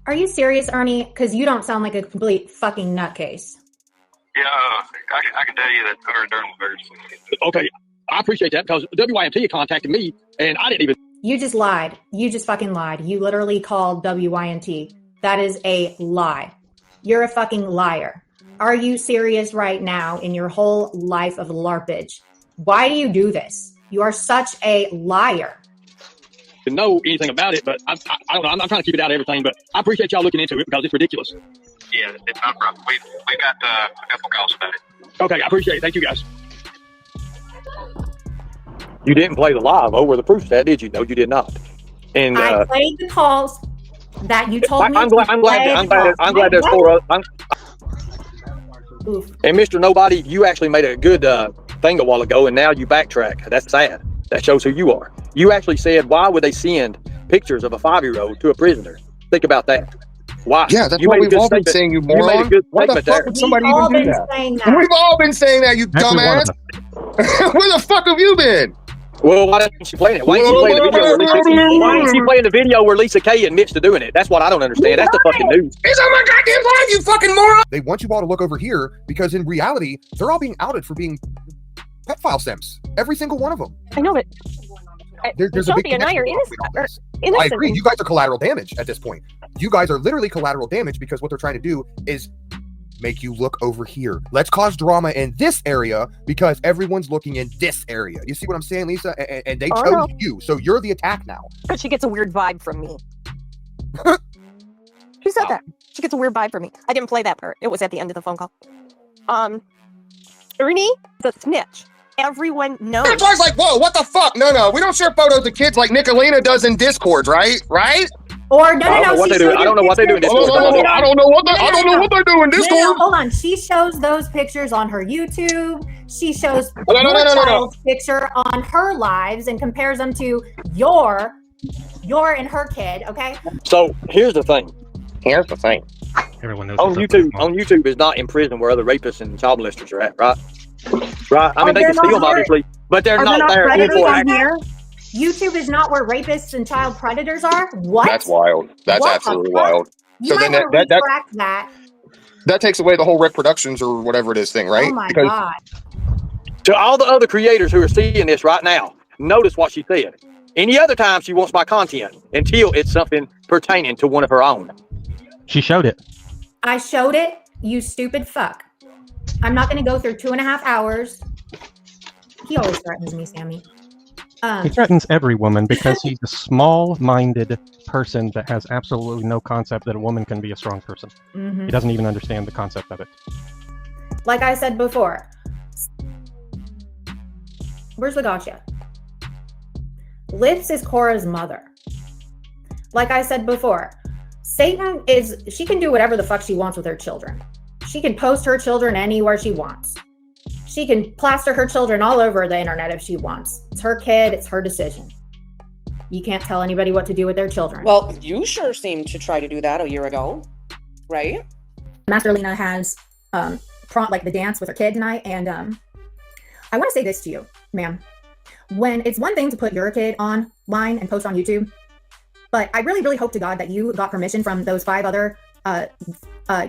Are you serious, Ernie? Because you don't sound like a complete fucking nutcase. Yeah, I can tell you that our internal affairs. Okay, I appreciate that because WYMT contacted me and I didn't even. You just lied. You just fucking lied. You literally called WYNT. That is a lie. You're a fucking liar. Are you serious right now in your whole life of LARPage? Why do you do this? You are such a liar. To know anything about it, but I don't know. I'm trying to keep it out of everything, but I appreciate y'all looking into it because it's ridiculous. Yeah, it's not a problem. We got a couple calls about it. Okay, I appreciate it. Thank you, guys. You didn't play the live over the proof set, did you? No, you did not. And I played the calls that you told me. I'm glad there's 4 others. And Mr. Nobody, you actually made a good thing a while ago, and now you backtrack. That's sad. That shows who you are. You actually said, why would they send pictures of a 5-year-old to a prisoner? Think about that. Why? Yeah, that's You what made a we've good all been statement. saying, you You made a moron. good Why the statement fuck there. would somebody We've all even do been that? saying that. We've all been saying that, you Every one of dumbass. them. Where the fuck have you been? Well, why didn't she play it? Why ain't she playing the video where why ain't she playing the video where Lisa Kay admits to doing it? That's what I don't understand. That's the fucking news. It's on my goddamn live, you fucking moron! They want you all to look over here because in reality, they're all being outed for being pedophile simps. Every single one of them. I know, but There's a big Shelby and I are connection between all this. innocent. I agree. You guys are collateral damage at this point. You guys are literally collateral damage because what they're trying to do is make you look over here. Let's cause drama in this area because everyone's looking in this area. You see what I'm saying, Lisa? And they Oh, chose no. you, so you're the attack now. But she gets a weird vibe from me. She said that. She gets a weird vibe from me. I didn't play that part. It was at the end of the phone call. Ernie, the snitch. Everyone knows. That's why I was like, whoa, what the fuck? No, we don't share photos of kids like Nicolina does in Discord, right? Right? Or no, I don't know what they do. I don't know what they do in Discord. I don't know what they do in Discord. No, hold on. She shows those pictures on her YouTube. She shows No. your child's picture on her lives and compares them to your and her kid. Okay. So here's the thing. Everyone knows. On what's up YouTube, with mom. YouTube is not in prison where other rapists and child molesters are at, right? Right. I mean, they they're can see not them here. obviously, but they're Are there not there. predators for on action. here? YouTube is not where rapists and child predators are. What? That's wild. That's What the absolutely fuck? wild. You So might then want to that retract that. that takes away the whole Rec Productions or whatever it is thing, right? Oh my Because god. To all the other creators who are seeing this right now, notice what she said. Any other time she wants my content until it's something pertaining to one of her own. She showed it. I showed it, you stupid fuck. I'm not going to go through 2.5 hours. He always threatens me, Sammy. He threatens every woman because he's a small-minded person that has absolutely no concept that a woman can be a strong person. Mhm. He doesn't even understand the concept of it. Like I said before, where's the gotcha? Lips is Cora's mother. Like I said before, she can do whatever the fuck she wants with her children. She can post her children anywhere she wants. She can plaster her children all over the internet if she wants. It's her kid, it's her decision. You can't tell anybody what to do with their children. Well, you sure seemed to try to do that a year ago, right? Master Lena has the dance with her kid tonight, and I want to say this to you, ma'am. When it's one thing to put your kid online and post on YouTube, but I really, really hope to God that you got permission from those 5 other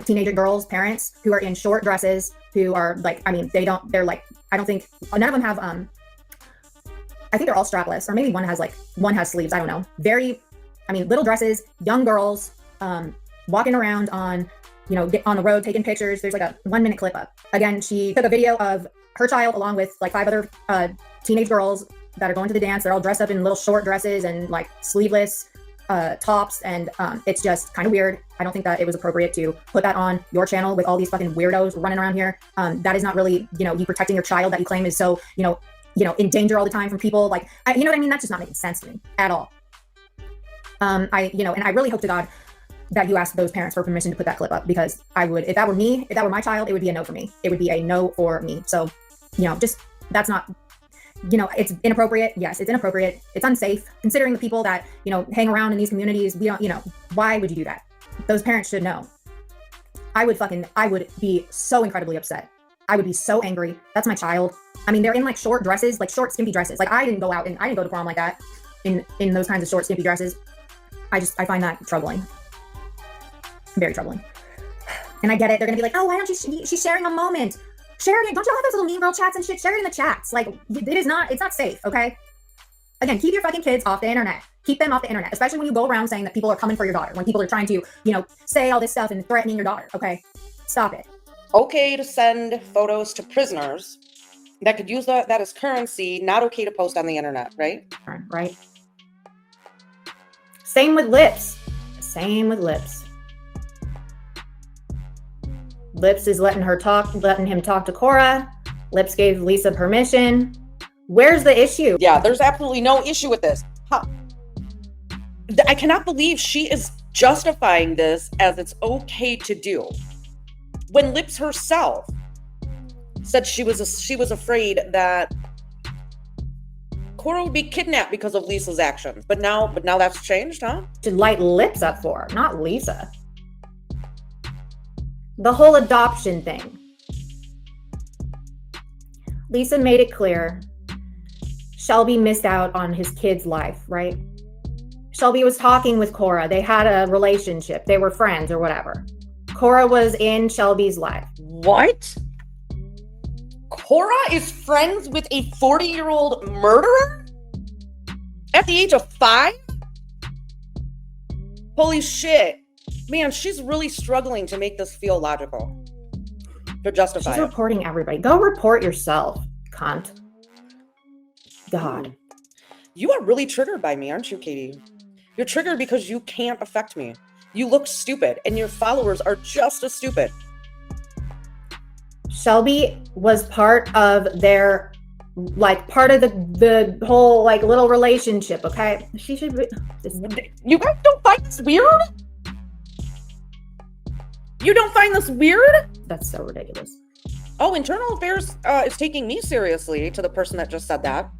teenager girls' parents who are in short dresses, who are like, I don't think none of them have, I think they're all strapless, or maybe one has sleeves, I don't know. Little dresses, young girls, walking around on the road, taking pictures. There's like a 1-minute clip up. Again, she took a video of her child along with like 5 other teenage girls that are going to the dance. They're all dressed up in little short dresses and like sleeveless tops, and it's just kind of weird. I don't think that it was appropriate to put that on your channel with all these fucking weirdos running around here. That is not really, you protecting your child that you claim is so, in danger all the time from people. Like, you know what I mean? That's just not making sense to me at all. And I really hope to God that you asked those parents for permission to put that clip up, because I would, if that were me, if that were my child, it would be a no for me. It would be a no for me. So, that's not, it's inappropriate. Yes, it's inappropriate. It's unsafe considering the people that, hang around in these communities. We don't, why would you do that? Those parents should know. I would be so incredibly upset. I would be so angry. That's my child. I mean, they're in like short dresses, like short, skimpy dresses. Like I didn't go to prom like that in those kinds of short, skimpy dresses. I find that troubling. Very troubling. And I get it. They're going to be like, oh, why don't you, she's sharing a moment. Share it. Don't y'all have those little mean girl chats and shit? Share it in the chats. Like, it's not safe, okay? Again, keep your fucking kids off the internet. Keep them off the internet, especially when you go around saying that people are coming for your daughter, when people are trying to, say all this stuff and threatening your daughter, okay? Stop it. Okay to send photos to prisoners that could use that as currency, not okay to post on the internet, right? Right. Same with Lips. Lips is letting him talk to Cora. Lips gave Lisa permission. Where's the issue? Yeah, there's absolutely no issue with this. I cannot believe she is justifying this as it's okay to do, when Lips herself said she was afraid that Cora would be kidnapped because of Lisa's actions. But now that's changed, huh? To light Lips up for, not Lisa. The whole adoption thing. Lisa made it clear Shelby missed out on his kid's life, right? Shelby was talking with Cora. They had a relationship. They were friends or whatever. Cora was in Shelby's life. What? Cora is friends with a 40-year-old murderer? At the age of 5? Holy shit. Man, she's really struggling to make this feel logical. To justify She's it. reporting everybody. Go report yourself, cunt. God. You are really triggered by me, aren't you, Katie? You're triggered because you can't affect me. You look stupid, and your followers are just as stupid. Shelby was part of their, like, part of the whole, like, little relationship, okay? She should be... You guys don't find this weird? You don't find this weird? That's so ridiculous. Oh, Internal Affairs is taking me seriously, to the person that just said that.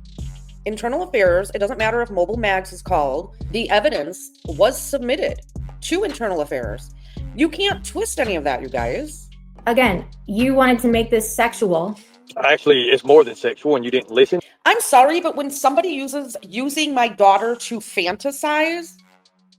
Internal Affairs, it doesn't matter if Mobile Mags is called, the evidence was submitted to Internal Affairs. You can't twist any of that, you guys. Again, you wanted to make this sexual. Actually, it's more than sexual and you didn't listen. I'm sorry, but when somebody using my daughter to fantasize,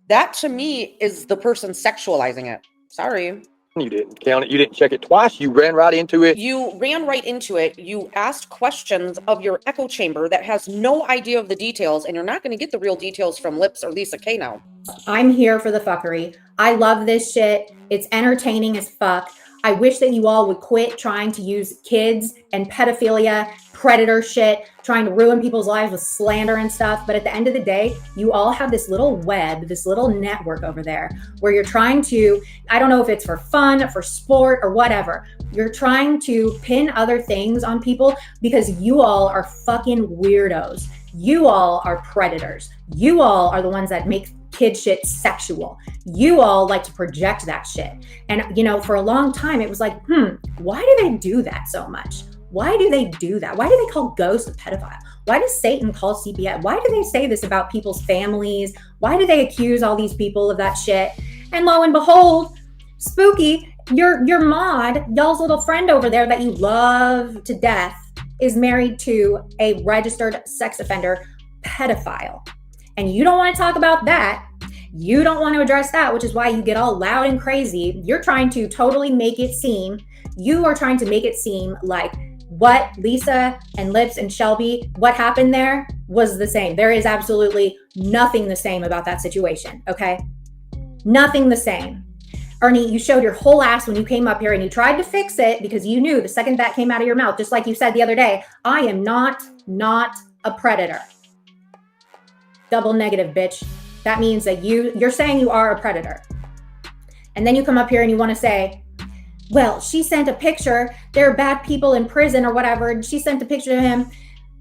that to me is the person sexualizing it. Sorry. You didn't count it. You didn't check it twice. You ran right into it. You ran right into it. You asked questions of your echo chamber that has no idea of the details, and you're not going to get the real details from Lips or Lisa K now. I'm here for the fuckery. I love this shit. It's entertaining as fuck. I wish that you all would quit trying to use kids and pedophilia, predator shit, trying to ruin people's lives with slander and stuff. But at the end of the day, you all have this little web, this little network over there where you're trying to, I don't know if it's for fun, for sport, or whatever. You're trying to pin other things on people because you all are fucking weirdos. You all are predators. You all are the ones that make kid shit sexual. You all like to project that shit. And, you know, for a long time, it was like, why do they do that so much? Why do they do that? Why do they call ghosts a pedophile? Why does Satan call CPS? Why do they say this about people's families? Why do they accuse all these people of that shit? And lo and behold, Spooky, your mod, y'all's little friend over there that you love to death, is married to a registered sex offender pedophile. And you don't want to talk about that. You don't want to address that, which is why you get all loud and crazy. You're trying to totally make it seem, you are trying to make it seem like what Lisa and Lips and Shelby, what happened there was the same. There is absolutely nothing the same about that situation, okay? Nothing the same. Ernie, you showed your whole ass when you came up here and you tried to fix it because you knew the second that came out of your mouth, just like you said the other day, I am not a predator. Double negative, bitch. That means that you're saying you are a predator. And then you come up here and you want to say, well, she sent a picture. There are bad people in prison or whatever. And she sent a picture to him.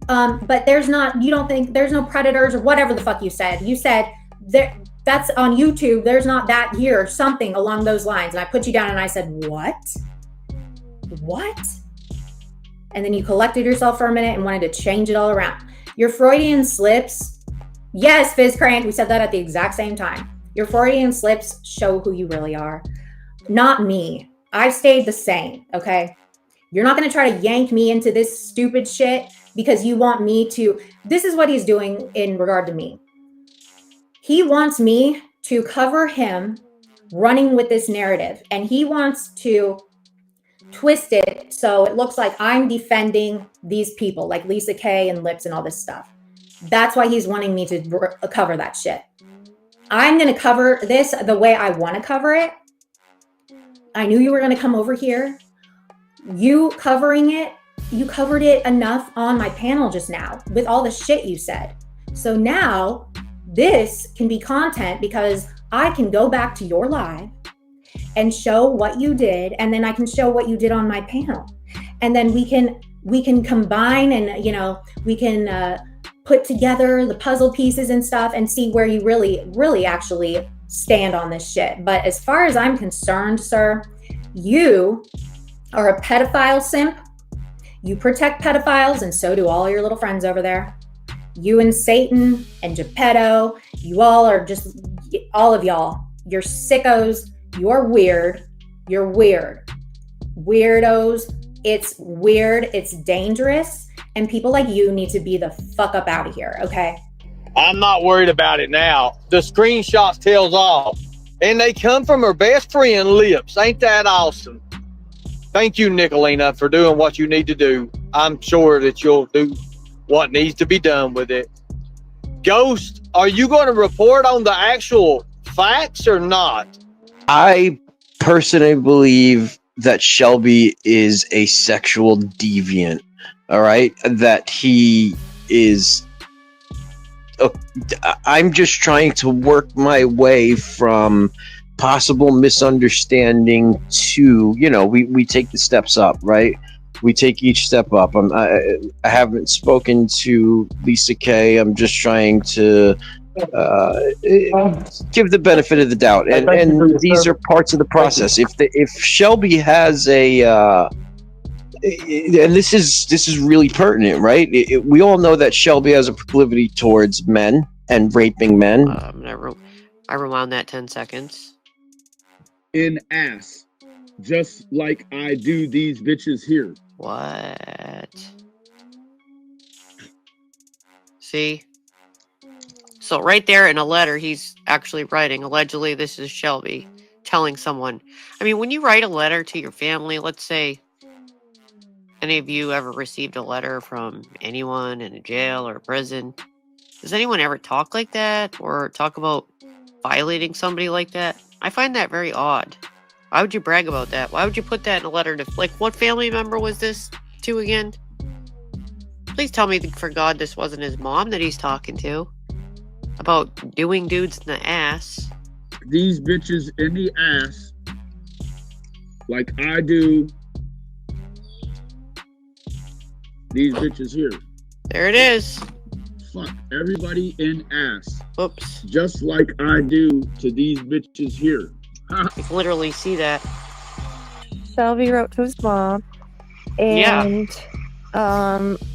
But you don't think there's no predators or whatever the fuck you said. You said that's on YouTube. There's not that here or something along those lines. And I put you down and I said, what? And then you collected yourself for a minute and wanted to change it all around. Your Freudian slips. Yes, Fizz Crank, we said that at the exact same time. Your Freudian slips show who you really are. Not me. I've stayed the same, okay? You're not going to try to yank me into this stupid shit because you want me to. This is what he's doing in regard to me. He wants me to cover him running with this narrative, and he wants to twist it so it looks like I'm defending these people like Lisa K and Lips and all this stuff. That's why he's wanting me to cover that shit. I'm going to cover this the way I want to cover it. I knew you were going to come over here. You covering it, you covered it enough on my panel just now with all the shit you said. So now this can be content because I can go back to your live and show what you did. And then I can show what you did on my panel. And then we can combine and, you know, we can, put together the puzzle pieces and stuff and see where you really actually stand on this shit. But as far as I'm concerned, sir, you are a pedophile simp. You protect pedophiles, and so do all your little friends over there. You and Satan and Geppetto, you all are just, all of y'all, you're sickos. You're weird. You're weird. weirdos. It's weird. It's dangerous. And people like you need to be the fuck up out of here, okay? I'm not worried about it now. The screenshots tells all. And they come from her best friend, Lips. Ain't that awesome? Thank you, Nicolina, for doing what you need to do. I'm sure that you'll do what needs to be done with it. Ghost, are you going to report on the actual facts or not? I personally believe that Shelby is a sexual deviant. All right, that he is. I'm just trying to work my way from possible misunderstanding to, you know, we take the steps up, right? We take each step up. I haven't spoken to Lisa K. I'm just trying to give the benefit of the doubt, and these are parts of the process. If Shelby has a and this is really pertinent, right? We all know that Shelby has a proclivity towards men and raping men. I rewound that 10 seconds. In ass, just like I do these bitches here. What? See? So right there in a letter, he's actually writing, allegedly, this is Shelby telling someone. I mean, when you write a letter to your family, let's say any of you ever received a letter from anyone in a jail or a prison, does anyone ever talk like that or talk about violating somebody like that? I find that very odd. Why would you brag about that? Why would you put that in a letter to, like, what family member was this to again? Please tell me, for God, this wasn't his mom that he's talking to about doing dudes in the ass. These bitches in the ass, like I do these bitches here. There it is. Fuck everybody in ass. Oops. Just like I do to these bitches here. You can literally see that. Shelby wrote to his mom, and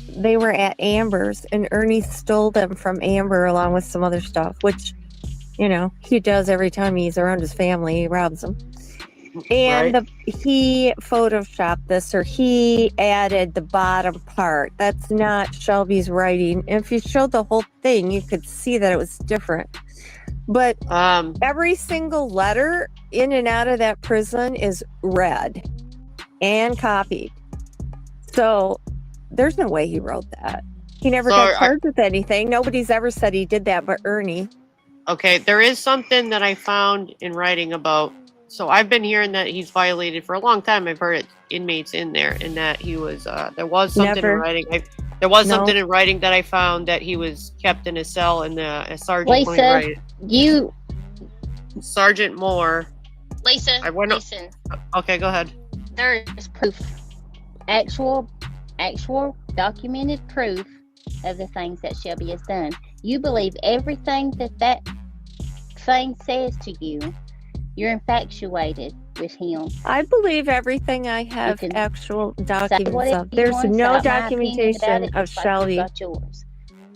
they were at Amber's, and Ernie stole them from Amber along with some other stuff, which, you know, he does every time he's around his family. He robs them. And he photoshopped this, or he added the bottom part. That's not Shelby's writing. If you showed the whole thing, you could see that it was different. But every single letter in and out of that prison is read and copied. So there's no way he wrote that. He never got charged with anything. Nobody's ever said he did that but Ernie. Okay, there is something that I found in writing about. So I've been hearing that he's violated for a long time. I've heard inmates in there, and that he was. There was something in writing. There was something in writing that I found that he was kept in a cell, and a sergeant. Lisa, Sergeant Moore. Lisa, listen. Okay, go ahead. There is proof, actual documented proof of the things that Shelby has done. You believe everything that thing says to you. You're infatuated with him. I believe everything I have actual documents of. There's no documentation of Shelby.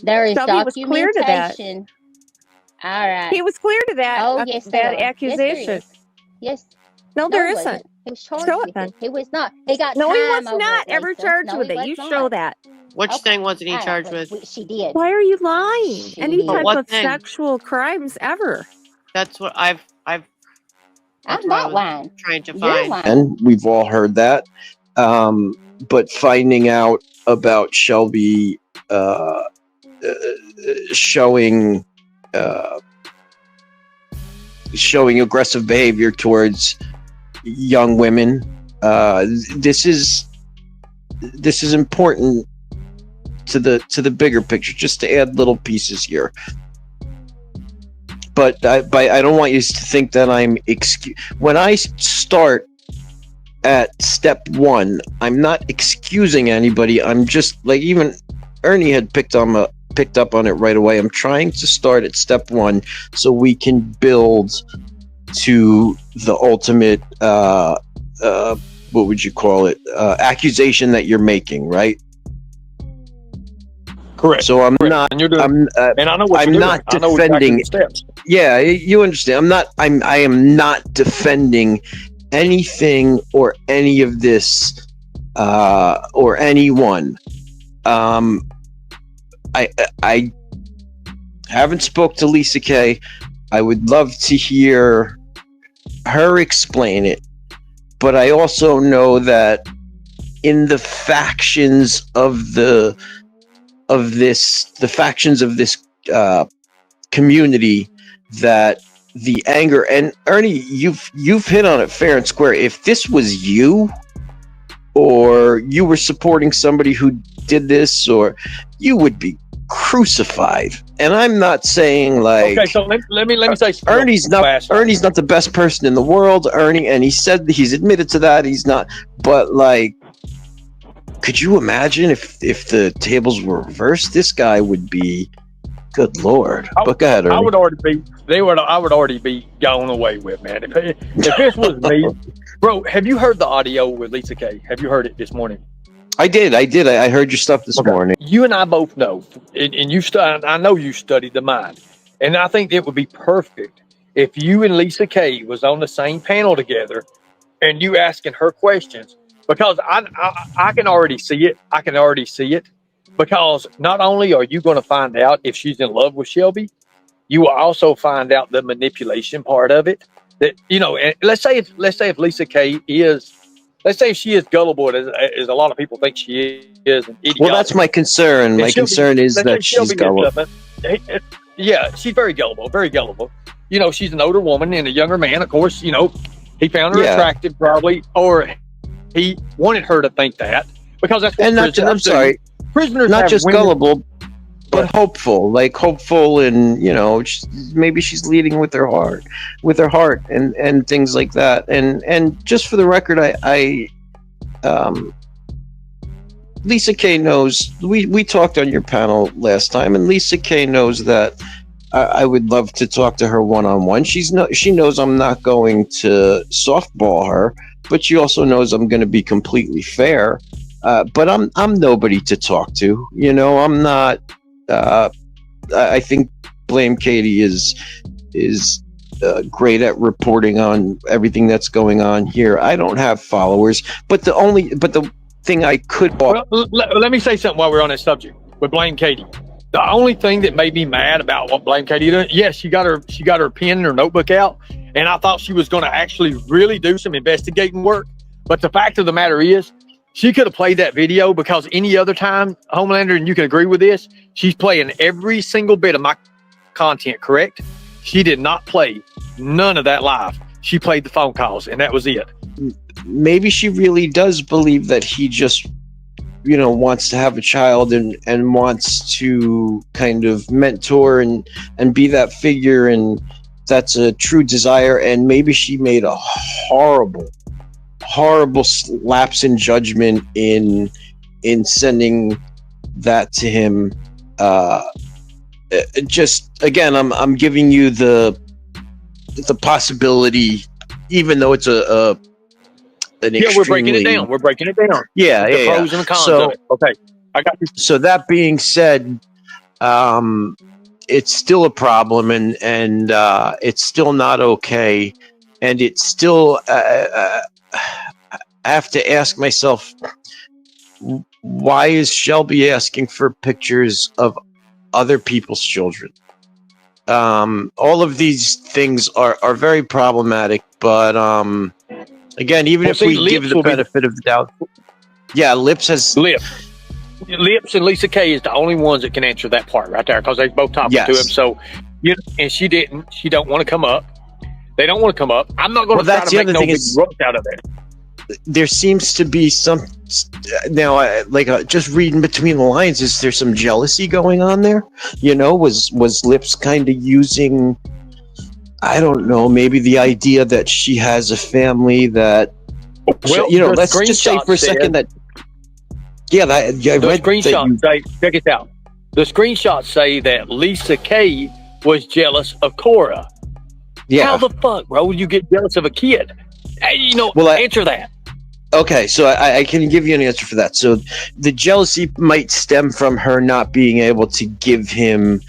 There is Shelby was clear to that. All right. He was clear to that. Oh, yes, that accusation. Yes. No, there isn't. He was charged Show with it then. He was not. He got no, time he was over not it, ever Lisa. charged No, with he it. was You not. show that. Which thing wasn't he charged with? She did. Why are you lying? Any did. type What of thing? sexual crimes ever. That's what I'm not lying. Trying to You're find. lying. And we've all heard that. But finding out about Shelby showing aggressive behavior towards young women, this is important to the bigger picture, just to add little pieces here. But I don't want you to think that I'm when I start at step one, I'm not excusing anybody. I'm just, like, even Ernie had picked up on it right away. I'm trying to start at step one so we can build to the ultimate what would you call it, accusation that you're making, right? Correct. So I'm Correct. not. And you're doing, and I know what I'm you're not doing. I know defending. exactly the steps. Yeah, you understand. I am not defending anything or any of this or anyone. I haven't spoke to Lisa K. I would love to hear her explain it, but I also know that in the factions of the factions of this community, that the anger, and Ernie, you've hit on it fair and square. If this was you, or you were supporting somebody who did this, or you would be crucified. And I'm not saying like, okay, so let me say something. Ernie's not the best person in the world, Ernie, and he said he's admitted to that. He's not, but like, could you imagine if the tables were reversed? This guy would be, good Lord. But go ahead, Ernie. I would already be gone away with, man. If this was me, bro, have you heard the audio with Lisa K? Have you heard it this morning? I did. I heard your stuff this morning. You and I both know, and I know you studied the mind, and I think it would be perfect if you and Lisa K was on the same panel together, and you asking her questions, because I can already see it. I can already see it, because not only are you going to find out if she's in love with Shelby, you will also find out the manipulation part of it. That, you know, and let's say if Lisa K is. Let's say she is gullible, as a lot of people think she is. An idiot. Well, that's my concern. My concern is that she's gullible. Yeah, she's very gullible, very gullible. You know, she's an older woman and a younger man. Of course, you know, he found her attractive, probably, or he wanted her to think that, because that's what prisoners not have just women, gullible, but hopeful, and you know, maybe she's leading with her heart, and things like that. And just for the record, I Lisa K knows, we talked on your panel last time, and Lisa K knows that I would love to talk to her one-on-one. She knows I'm not going to softball her, but she also knows I'm going to be completely fair. But I'm nobody to talk to. You know, I'm not. I think Blame Katie is great at reporting on everything that's going on here. I don't have followers, but the thing I could. Well, let me say something while we're on this subject with Blame Katie. The only thing that made me mad about what Blame Katie did, yes, she got her pen and her notebook out, and I thought she was going to actually really do some investigating work. But the fact of the matter is, she could have played that video, because any other time, Homelander, and you can agree with this, she's playing every single bit of my content, correct? She did not play none of that live. She played the phone calls, and that was it. Maybe she really does believe that he just, you know, wants to have a child and wants to kind of mentor and be that figure, and that's a true desire. And maybe she made a horrible lapse in judgment in sending that to him. Just again, I'm giving you the possibility, even though it's an extremely, we're breaking it down. Yeah, the pros and the cons of it. Okay, I got you. So that being said, it's still a problem, and it's still not okay, and it's still. I have to ask myself, why is Shelby asking for pictures of other people's children? All of these things are very problematic, but again, even if we give the benefit of the doubt, Lips and Lisa K is the only ones that can answer that part right there, because they both talking to him. So, and she don't want to come up. They don't want to come up. I'm not going to try to make no big rush out of it. There seems to be some now, just reading between the lines. Is there some jealousy going on there? You know, was Lips kind of using, I don't know, maybe the idea that she has a family that, let's just say for a second that. Yeah, I read screenshots say, check it out. The screenshots say that Lisa K was jealous of Cora. Yeah. How the fuck, bro, would you get jealous of a kid? Hey, answer that. Okay, so I can give you an answer for that. So the jealousy might stem from her not being able to give him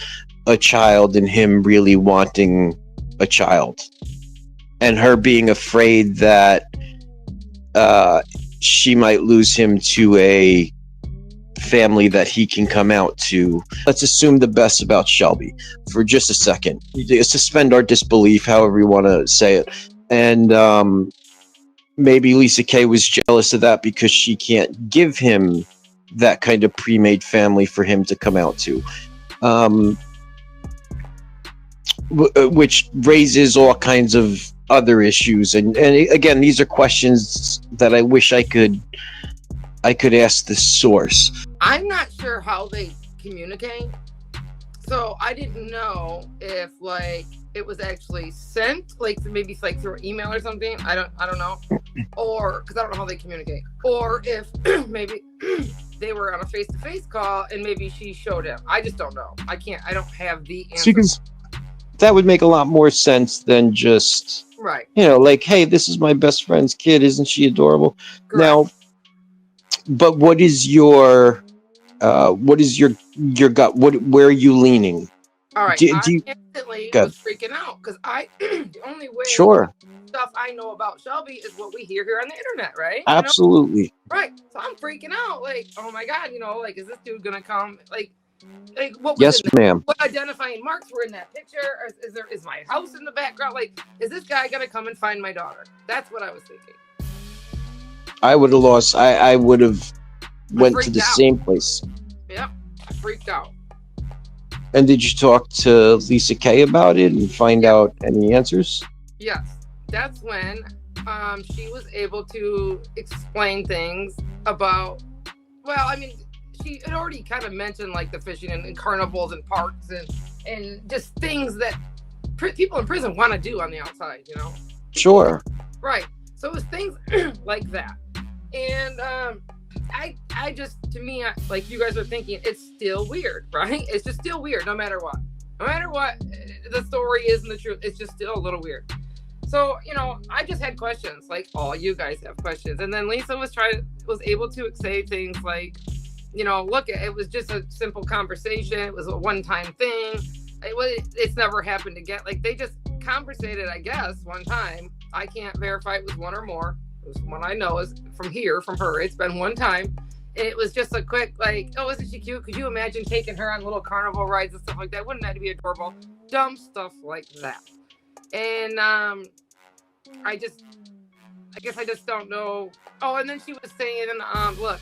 a child and him really wanting a child. and her being afraid that she might lose him to a family that he can come out to. Let's assume the best about Shelby for just a second. Suspend our disbelief, however you want to say it. And maybe Lisa Kay was jealous of that because she can't give him that kind of pre-made family for him to come out to. Which raises all kinds of other issues. And again, these are questions that I wish I could ask the source. I'm not sure how they communicate, so I didn't know if like it was actually sent, like maybe it's like through email or something. I don't know, or because I don't know how they communicate, or if maybe they were on a face-to-face call and maybe she showed him. I just don't know. I don't have the answer. Because that would make a lot more sense than just, right, like, hey, this is my best friend's kid, isn't she adorable? Correct. Now, but what is your gut? Where are you leaning? All right, I instantly was freaking out because the only way stuff I know about Shelby is what we hear here on the internet, right? Absolutely. You know? Right. So I'm freaking out, like, oh my God, like, is this dude gonna come? Like what was yes, ma'am. What identifying marks were in that picture? Or is my house in the background? Like, is this guy gonna come and find my daughter? That's what I was thinking. I would have lost. I would have went to the same place. Yep, I freaked out. And did you talk to Lisa Kay about it and find out any answers? Yes, that's when she was able to explain things about. Well, I mean, she had already kind of mentioned like the fishing and carnivals and parks and just things that people in prison want to do on the outside, Sure. Right. So it was things like that. And I just, to me, like you guys are thinking, it's still weird, right? It's just still weird no matter what. No matter what the story is and the truth, it's just still a little weird. So, I just had questions, like all you guys have questions. And then Lisa was able to say things like, look, it was just a simple conversation. It was a one-time thing. It's never happened again. Like, they just conversated, I guess, one time. I can't verify it was one or more. It was one I know is from her. It's been one time. And it was just a quick, like, oh, isn't she cute? Could you imagine taking her on little carnival rides and stuff like that? Wouldn't that be adorable? Dumb stuff like that. And I guess I just don't know. Oh, and then she was saying, look,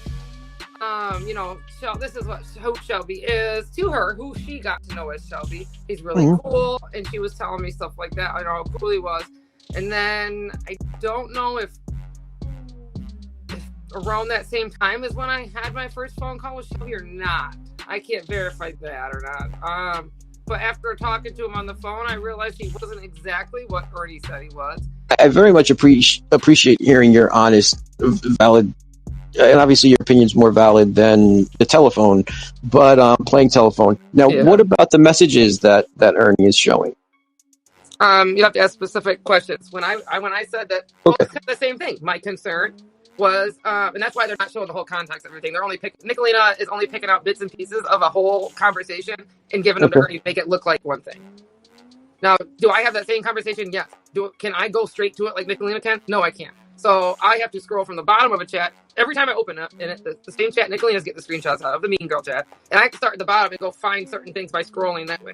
this is who Shelby is to her, who she got to know as Shelby. He's really cool. And she was telling me stuff like that. I know how cool he was. And then I don't know if around that same time as when I had my first phone call with Shelby or not. I can't verify that or not. But after talking to him on the phone, I realized he wasn't exactly what Ernie said he was. I very much appreciate hearing your honest, valid, and obviously your opinion's more valid than the telephone, but playing telephone. Now, What about the messages that Ernie is showing? You have to ask specific questions. When I said that, it's kind of the same thing. My concern was, and that's why they're not showing the whole context of everything. They're only Nicolina is only picking out bits and pieces of a whole conversation and giving them to Ernie to make it look like one thing. Now, do I have that same conversation? Yes. Can I go straight to it like Nicolina can? No, I can't. So I have to scroll from the bottom of a chat every time I open it, and the same chat Nicolina's getting the screenshots out of, the Mean Girl chat, and I have to start at the bottom and go find certain things by scrolling that way.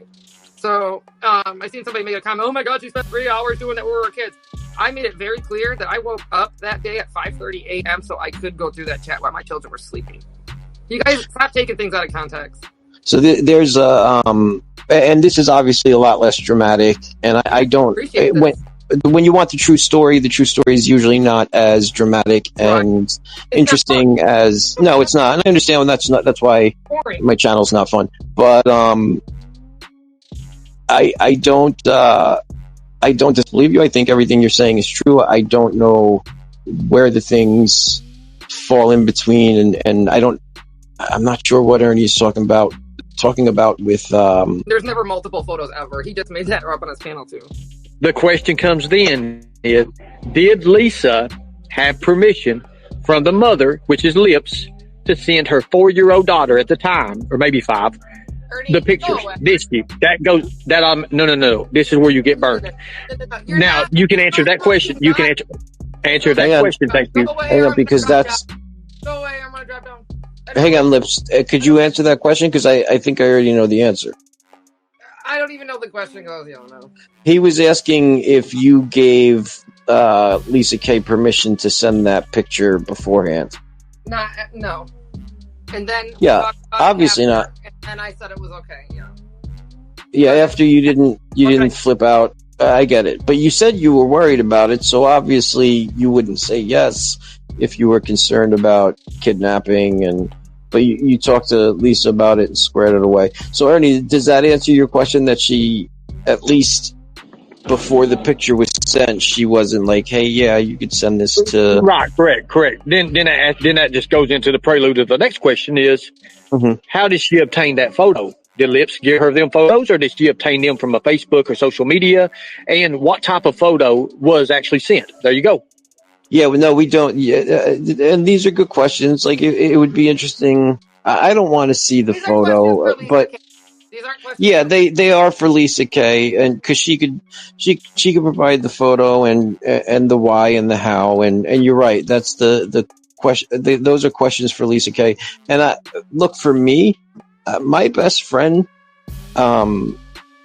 So I seen somebody make a comment, oh my God, she spent 3 hours doing that when we were kids. I made it very clear that I woke up that day at 5:30 a.m. so I could go through that chat while my children were sleeping. You guys stop taking things out of context. So there's and this is obviously a lot less dramatic, and I don't when you want the true story is usually not as dramatic and interesting as it's not. And I understand that's why my channel's not fun. But I don't disbelieve you. I think everything you're saying is true. I don't know where the things fall in between, and I'm not sure what Ernie is talking about with there's never multiple photos ever. He just made that up on his panel too. The question comes then is, did Lisa have permission from the mother, which is Lips, to send her 4-year-old daughter at the time, or maybe 5, the pictures. This no. This is where you get burned. Now you can answer that question. You can answer that question. Thank you. Hang on, because that's. Go away. I'm gonna drop down. Hang on, Lips. Could you answer that question? Because I think I already know the answer. I don't even know the question because I was yelling at him. He was asking if you gave Lisa K permission to send that picture beforehand. No. And then Yeah, obviously not. And I said it was okay. Yeah. Yeah, after you didn't flip out. I get it, but you said you were worried about it, so obviously you wouldn't say yes if you were concerned about kidnapping. But you talked to Lisa about it and squared it away. So Ernie, does that answer your question? That she, at least before the picture was sent, she wasn't like, "Hey, yeah, you could send this to." Right, correct. Then that just goes into the prelude of the next question: is how did she obtain that photo? Did Lips give her them photos, or did she obtain them from a Facebook or social media? And what type of photo was actually sent? There you go. Yeah, well, no, we don't. Yeah, and these are good questions. Like, it would be interesting. I don't want to see the photo, but yeah, they are for Lisa K, and because she could provide the photo and the why and the how, and you're right. That's the question. Those are questions for Lisa K. And look, for me, my best friend,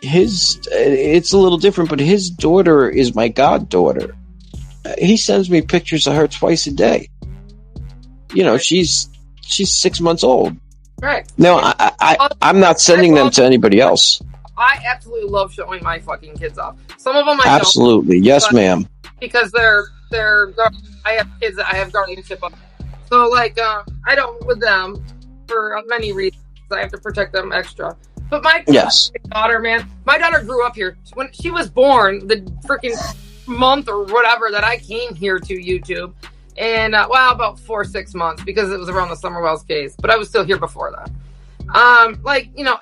it's a little different, but his daughter is my goddaughter. He sends me pictures of her twice a day. She's 6 months old. Right. No, I'm not sending them to anybody else. I absolutely love showing my fucking kids off. Some of them I Absolutely. don't. Yes, ma'am. Because they're I have kids that I have guardianship of. So I don't with them for many reasons. I have to protect them extra. But my daughter, man, my daughter grew up here. When she was born, the freaking month or whatever that I came here to YouTube, and about 4 or 6 months, because it was around the Summer Wells case, but I was still here before that.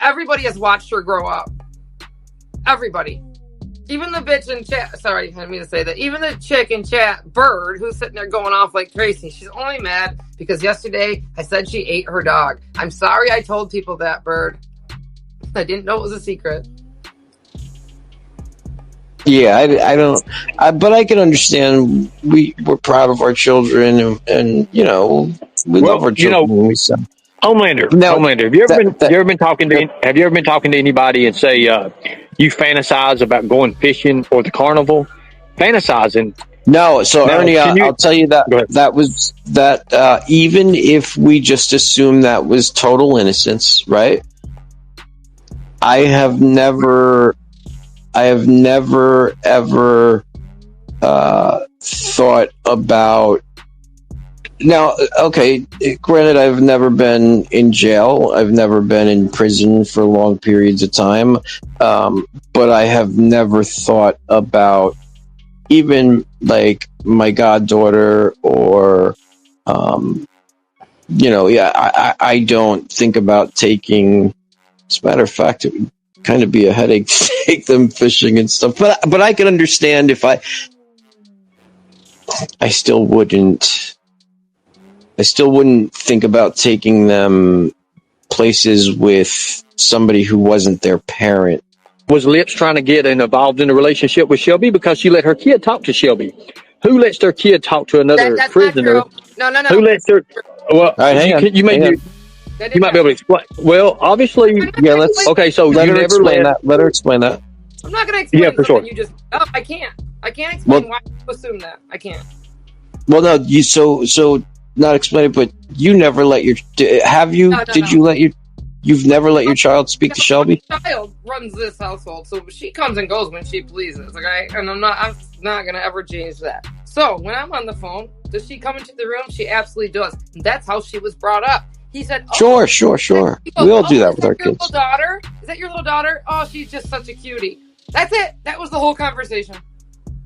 Everybody has watched her grow up. Everybody, even the bitch in chat. Sorry, I didn't mean to say that. Even the chick in chat, Bird, who's sitting there going off like crazy. She's only mad because yesterday I said she ate her dog. I'm sorry I told people that, Bird. I didn't know it was a secret. Yeah, I don't. But I can understand. We're proud of our children, and we love our children. Homelander, have you ever been talking to anybody and say you fantasize about going fishing or the carnival? Fantasizing. No, so Ernie, I'll tell you that even if we just assume that was total innocence, right? I have never ever thought about. Now, okay, granted, I've never been in jail. I've never been in prison for long periods of time. But I have never thought about even like my goddaughter or, I don't think about taking, as a matter of fact, it would kind of be a headache to take them fishing and stuff. But I can understand if I still wouldn't think about taking them places with somebody who wasn't their parent. Was Lips trying to get involved in a relationship with Shelby because she let her kid talk to Shelby? Who lets their kid talk to another prisoner? No. Who lets her? Well, all right, you might be able to explain. Well, obviously, yeah. Let's. Okay, so let you her never explain that. Let her explain that. I'm not going to explain. Yeah, for sure. You just. Oh, I can't explain why you assume that. I can't. Well, no. You so not explain it, but you never let your. Have you? No, did you let your? You've never let your child speak to Shelby? My child runs this household, so she comes and goes when she pleases, okay? And I'm not gonna ever change that. So when I'm on the phone, does she come into the room? She absolutely does. And that's how she was brought up. He said, Sure. We all do that with our kids. kids. Little daughter? Is that your little daughter? Oh, she's just such a cutie. That's it. That was the whole conversation.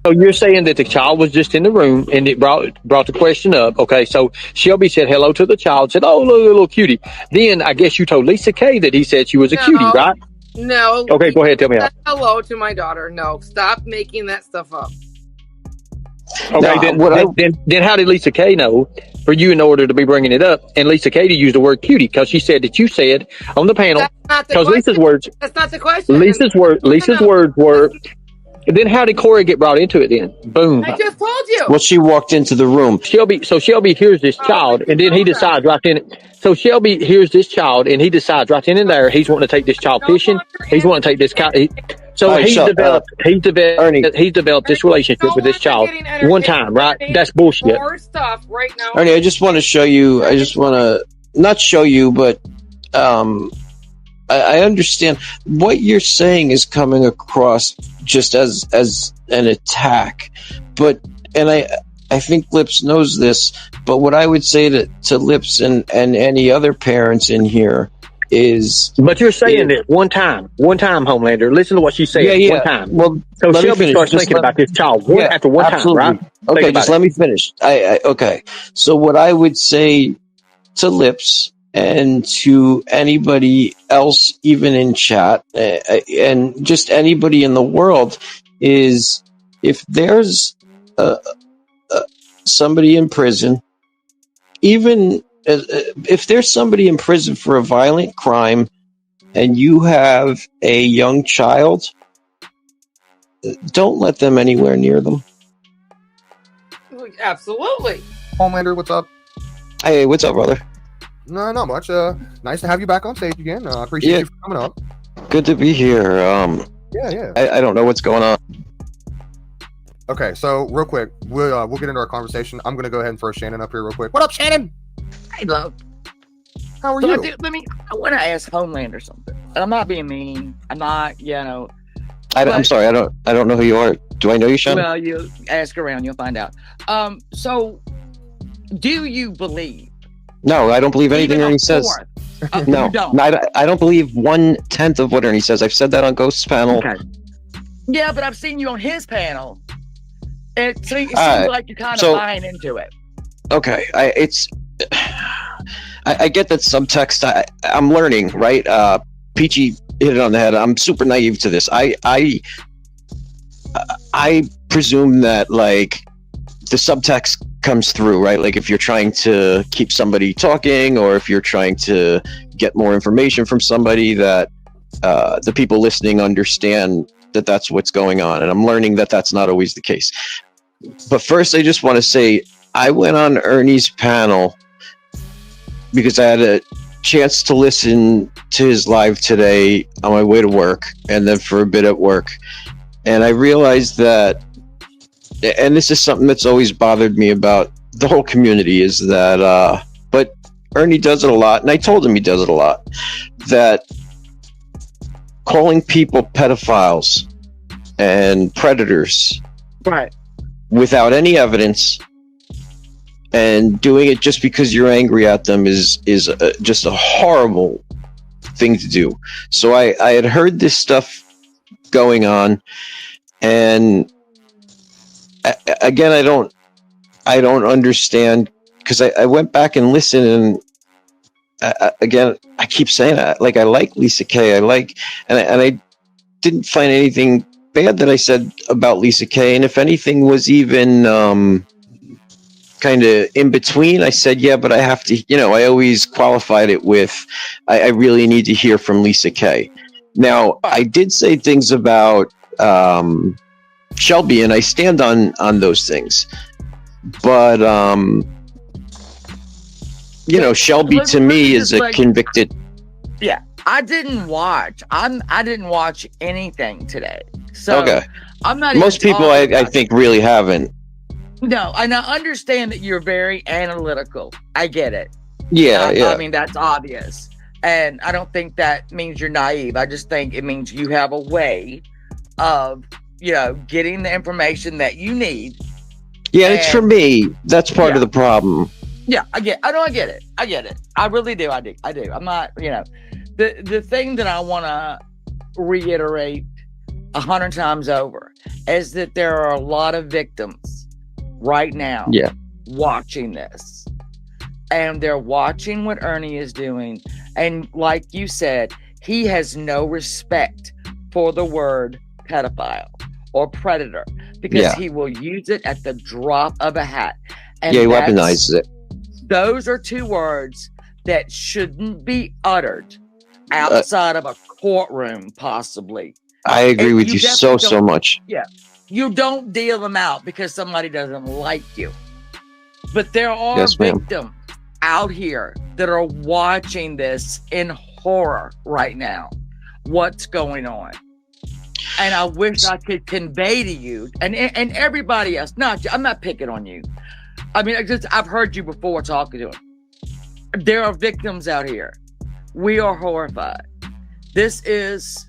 So you're saying that the child was just in the room and it brought the question up. Okay, so Shelby said hello to the child, said, "Oh, look, little cutie." Then I guess you told Lisa K that he said she was a cutie, right? No. Okay, go ahead, tell me how. Hello to my daughter. No, stop making that stuff up. Okay, then how did Lisa K know for you in order to be bringing it up. And Lisa Katie used the word cutie because she said that you said on the panel, That's not the because Lisa's question. words, That's not the question. Lisa's words were, then how did Corey get brought into it then? Boom. I just told you. Well, she walked into the room. Shelby hears this child, and then he decides right then. So Shelby hears this child, and he decides right then and there he's wanting to take this child fishing. He's wanting to take this child. So All right, he's developed this relationship with this child one time, right? That's bullshit. More stuff right now. Ernie, I just want to show you. I just want to not show you, but I understand what you're saying is coming across just as an attack, and I think Lips knows this. But what I would say to Lips and any other parents in here is, but you're saying it one time, Homelander. Listen to what she said. Yeah. One time. Well, so let me Shelby finish. starts Just thinking about this child after one absolutely. time, right? Okay, just let me finish. Okay. So what I would say to Lips and to anybody else, even in chat, and just anybody in the world, is if there's somebody in prison, even if there's somebody in prison for a violent crime and you have a young child, don't let them anywhere near them. Absolutely. Homelander, what's up? Hey, what's up, brother? No, not much. Nice to have you back on stage again. I appreciate you for coming up. Good to be here. Yeah. I don't know what's going on. Okay, so real quick, we'll get into our conversation. I'm gonna go ahead and throw Shannon up here real quick. What up, Shannon? Hey, love. How are So you? I want to ask Homelander something. And I'm not being mean. I'm not, I'm sorry. I don't know who you are. Do I know you, Shannon? Well, you ask around, you'll find out. So, do you believe? No, I don't believe anything Ernie says. No, you don't? I don't believe 1/10 of what Ernie says. I've said that on Ghost's panel. Okay. Yeah, but I've seen you on his panel. It seems like you're kind of buying into it. Okay, I get that subtext. I'm learning, right? Peachy hit it on the head. I'm super naive to this. I presume that like the subtext comes through, right? Like if you're trying to keep somebody talking, or if you're trying to get more information from somebody, that the people listening understand that that's what's going on. And I'm learning that that's not always the case. But first, I just want to say I went on Ernie's panel because I had a chance to listen to his live today on my way to work, and then for a bit at work. And I realized that, and this is something that's always bothered me about the whole community, is that, but Ernie does it a lot, and I told him he does it a lot, that calling people pedophiles and predators, right, without any evidence, and doing it just because you're angry at them is just a horrible thing to do. So I had heard this stuff going on, and again, I don't understand, because I went back and listened, and again, I keep saying that, like, I like Lisa Kay, and I didn't find anything bad that I said about Lisa Kay, and if anything was even kind of in between, I said, yeah, but I have to, I always qualified it with, I really need to hear from Lisa Kay. Now, I did say things about Shelby, and I stand on those things, but Shelby to me is a convicted. Yeah, I didn't watch anything today, so okay. I'm not. Most people, I think, really haven't. No, and I understand that you're very analytical. I get it. Yeah, yeah. I mean, that's obvious. And I don't think that means you're naive. I just think it means you have a way of, getting the information that you need. Yeah, it's for me. That's part of the problem. Yeah, I get it. I really do. I do. I'm not, the thing that I want to reiterate 100 times over is that there are a lot of victims right now watching this, and they're watching what Ernie is doing, and like you said, he has no respect for the word pedophile or predator, because he will use it at the drop of a hat, and he weaponizes it. Those are two words that shouldn't be uttered outside of a courtroom, possibly. I agree And with you so definitely much. Yeah. You don't deal them out because somebody doesn't like you. But there are Yes, ma'am. victims out here that are watching this in horror right now. What's going on? And I wish I could convey to you and everybody else. I'm not picking on you. I mean, I've heard you before talking to them. There are victims out here. We are horrified. This is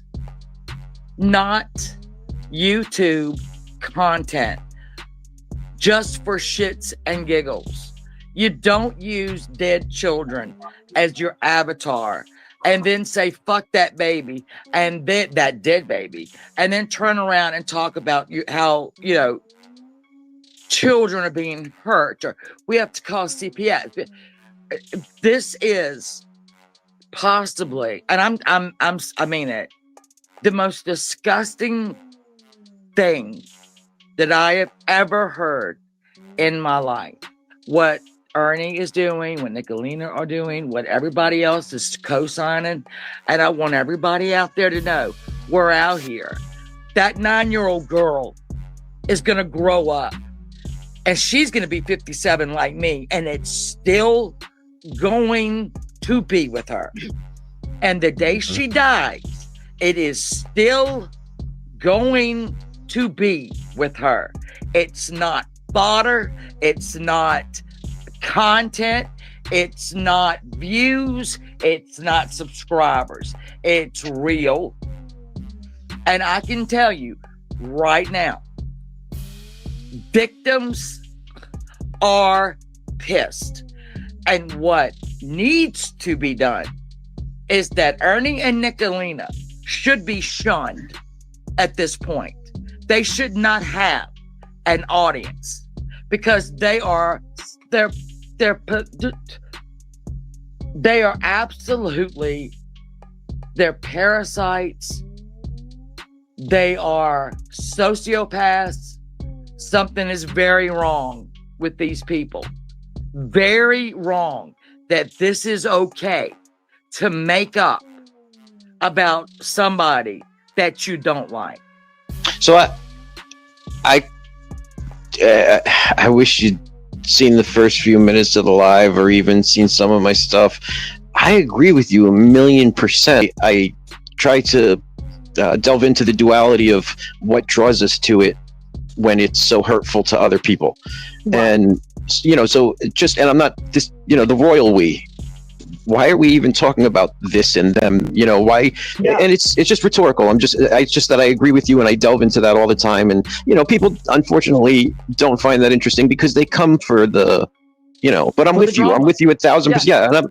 not YouTube content just for shits and giggles. You don't use dead children as your avatar and then say, fuck that baby, and then that dead baby, and then turn around and talk about how, children are being hurt, or we have to call CPS. This is possibly, and I mean it, the most disgusting thing that I have ever heard in my life. What Ernie is doing, what Nicolina are doing, what everybody else is co-signing. And I want everybody out there to know we're out here. That 9-year-old girl is going to grow up and she's going to be 57 like me. And it's still going to be with her. And the day she dies, it is still going to be with her. It's not fodder. It's not content. It's not views. It's not subscribers. It's real. And I can tell you right now, victims are pissed. And what needs to be done is that Ernie and Nicolina should be shunned at this point. They should not have an audience because they are absolutely, they're parasites. They are sociopaths. Something is very wrong with these people. Very wrong that this is okay to make up about somebody that you don't like. So I wish you'd seen the first few minutes of the live or even seen some of my stuff. I agree with you 1,000,000%. I try to delve into the duality of what draws us to it when it's so hurtful to other people. Wow. And, so just, and I'm not this, the royal we. Why are we even talking about this and them? Why? Yeah. And it's just rhetorical. It's just that I agree with you and I delve into that all the time. And, people unfortunately don't find that interesting because they come for the, but I'm with you. I'm with you 1,000%. Yeah.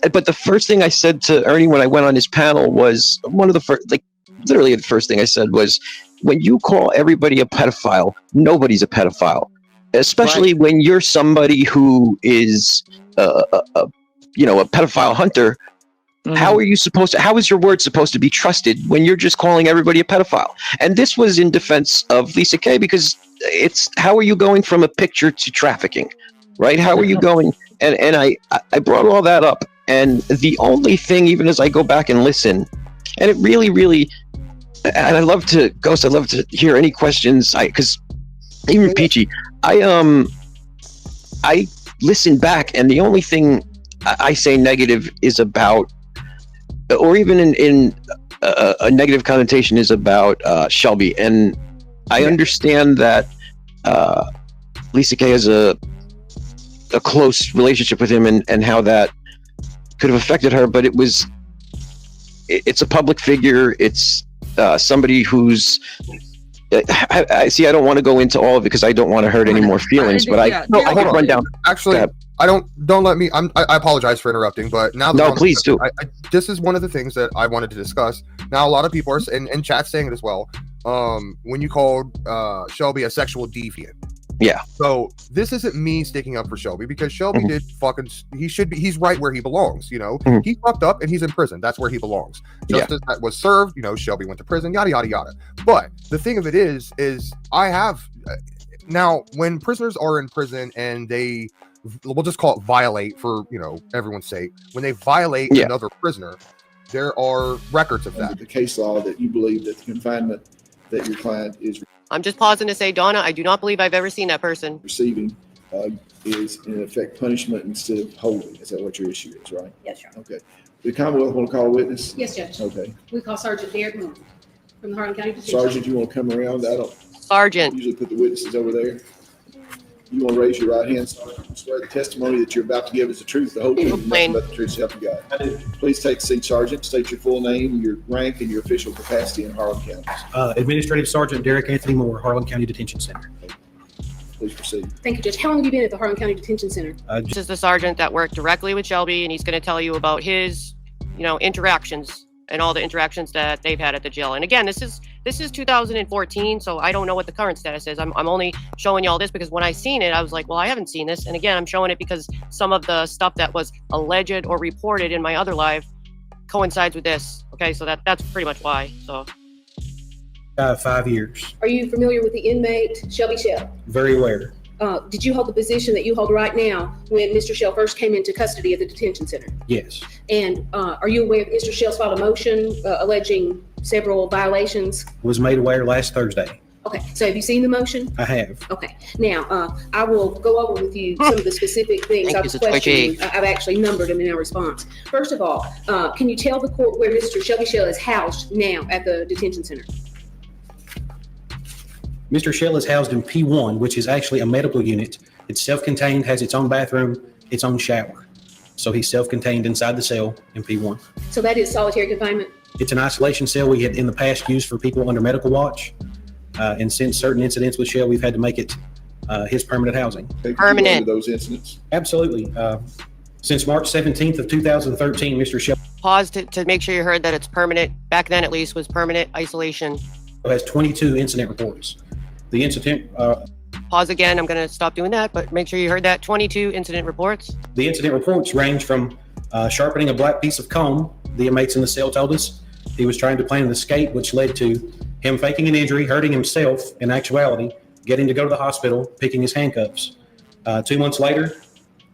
But the first thing I said to Ernie when I went on his panel was one of the first, literally the first thing I said was, when you call everybody a pedophile, nobody's a pedophile, especially when you're somebody who is a pedophile hunter. Mm-hmm. How is your word supposed to be trusted when you're just calling everybody a pedophile? And this was in defense of Lisa Kay, because how are you going from a picture to trafficking, right? How are you going? And I brought all that up. And the only thing, even as I go back and listen, and it really, really, and I love to hear any questions. Because even Peachy, I listen back, and the only thing I say negative is about, or even in a negative connotation is about Shelby. And I understand that Lisa Kay has a close relationship with him and how that could have affected her, but it's a public figure. It's somebody who's I don't want to go into all of it because I don't want to hurt any more feelings, but I can run down. Actually, don't let me. I apologize for interrupting, but now please do. This is one of the things that I wanted to discuss. Now, a lot of people are in chat saying it as well. When you called Shelby a sexual deviant. Yeah. So this isn't me sticking up for Shelby, because Shelby did he's right where he belongs. Mm-hmm. He fucked up and he's in prison. That's where he belongs. Justice that was served. Shelby went to prison. Yada yada yada. But the thing of it is I have now, when prisoners are in prison and they we'll just call it violate for everyone's sake. When they violate another prisoner, there are records of that. The case law that you believe that the confinement that your client is I'm just pausing to say, Donna, I do not believe I've ever seen that person. receiving is in effect punishment instead of holding. Is that what your issue is, right? Yes, sir. Okay. The Commonwealth want to call a witness? Yes, Judge. Okay. We call Sergeant Derek Moore from the Harlan County Detention. Sergeant, you want to come around? I don't Sergeant. usually put the witnesses over there. You want to raise your right hand, Sergeant? Swear the testimony that you're about to give is the truth, the whole truth, and nothing but the truth, so help you God. Please take a seat, Sergeant. State your full name, your rank, and your official capacity in Harlan County. Administrative Sergeant Derek Anthony Moore, Harlan County Detention Center. Please proceed. Thank you, Judge. How long have you been at the Harlan County Detention Center? This is the sergeant that worked directly with Shelby, and he's going to tell you about his, interactions and all the interactions that they've had at the jail. And again, this is 2014, so I don't know what the current status is. I'm only showing y'all this because when I seen it, I was like, well, I haven't seen this. And again, I'm showing it because some of the stuff that was alleged or reported in my other live coincides with this. Okay, so that's pretty much why. So 5 years. Are you familiar with the inmate Shelby Shell? Very aware. Did you hold the position that you hold right now when Mr. Shell first came into custody at the detention center? Yes. And are you aware Mr. Shell's filed a motion alleging several violations? Was made aware last Thursday. Okay, so have you seen the motion? I have. Okay, now I will go over with you some of the specific things Thank I you, was Mr. questioning. Twitchy. I've actually numbered them in our response. First of all, can you tell the court where Mr. Shelby Shell is housed now at the detention center? Mr. Shell is housed in P1, which is actually a medical unit. It's self-contained, has its own bathroom, its own shower. So he's self-contained inside the cell in P1. So that is solitary confinement? It's an isolation cell we had in the past used for people under medical watch. And since certain incidents with Shell, we've had to make it his permanent housing. Permanent. Those incidents? Absolutely. Since March 17th of 2013, Mr. Shell pause to make sure you heard that it's permanent. Back then, at least, was permanent isolation. has 22 incident reports. The incident... Pause again. I'm going to stop doing that, but make sure you heard that. 22 incident reports. The incident reports range from sharpening a black piece of comb, the inmates in the cell told us. He was trying to plan an escape, which led to him faking an injury, hurting himself in actuality, getting to go to the hospital, picking his handcuffs. 2 months later,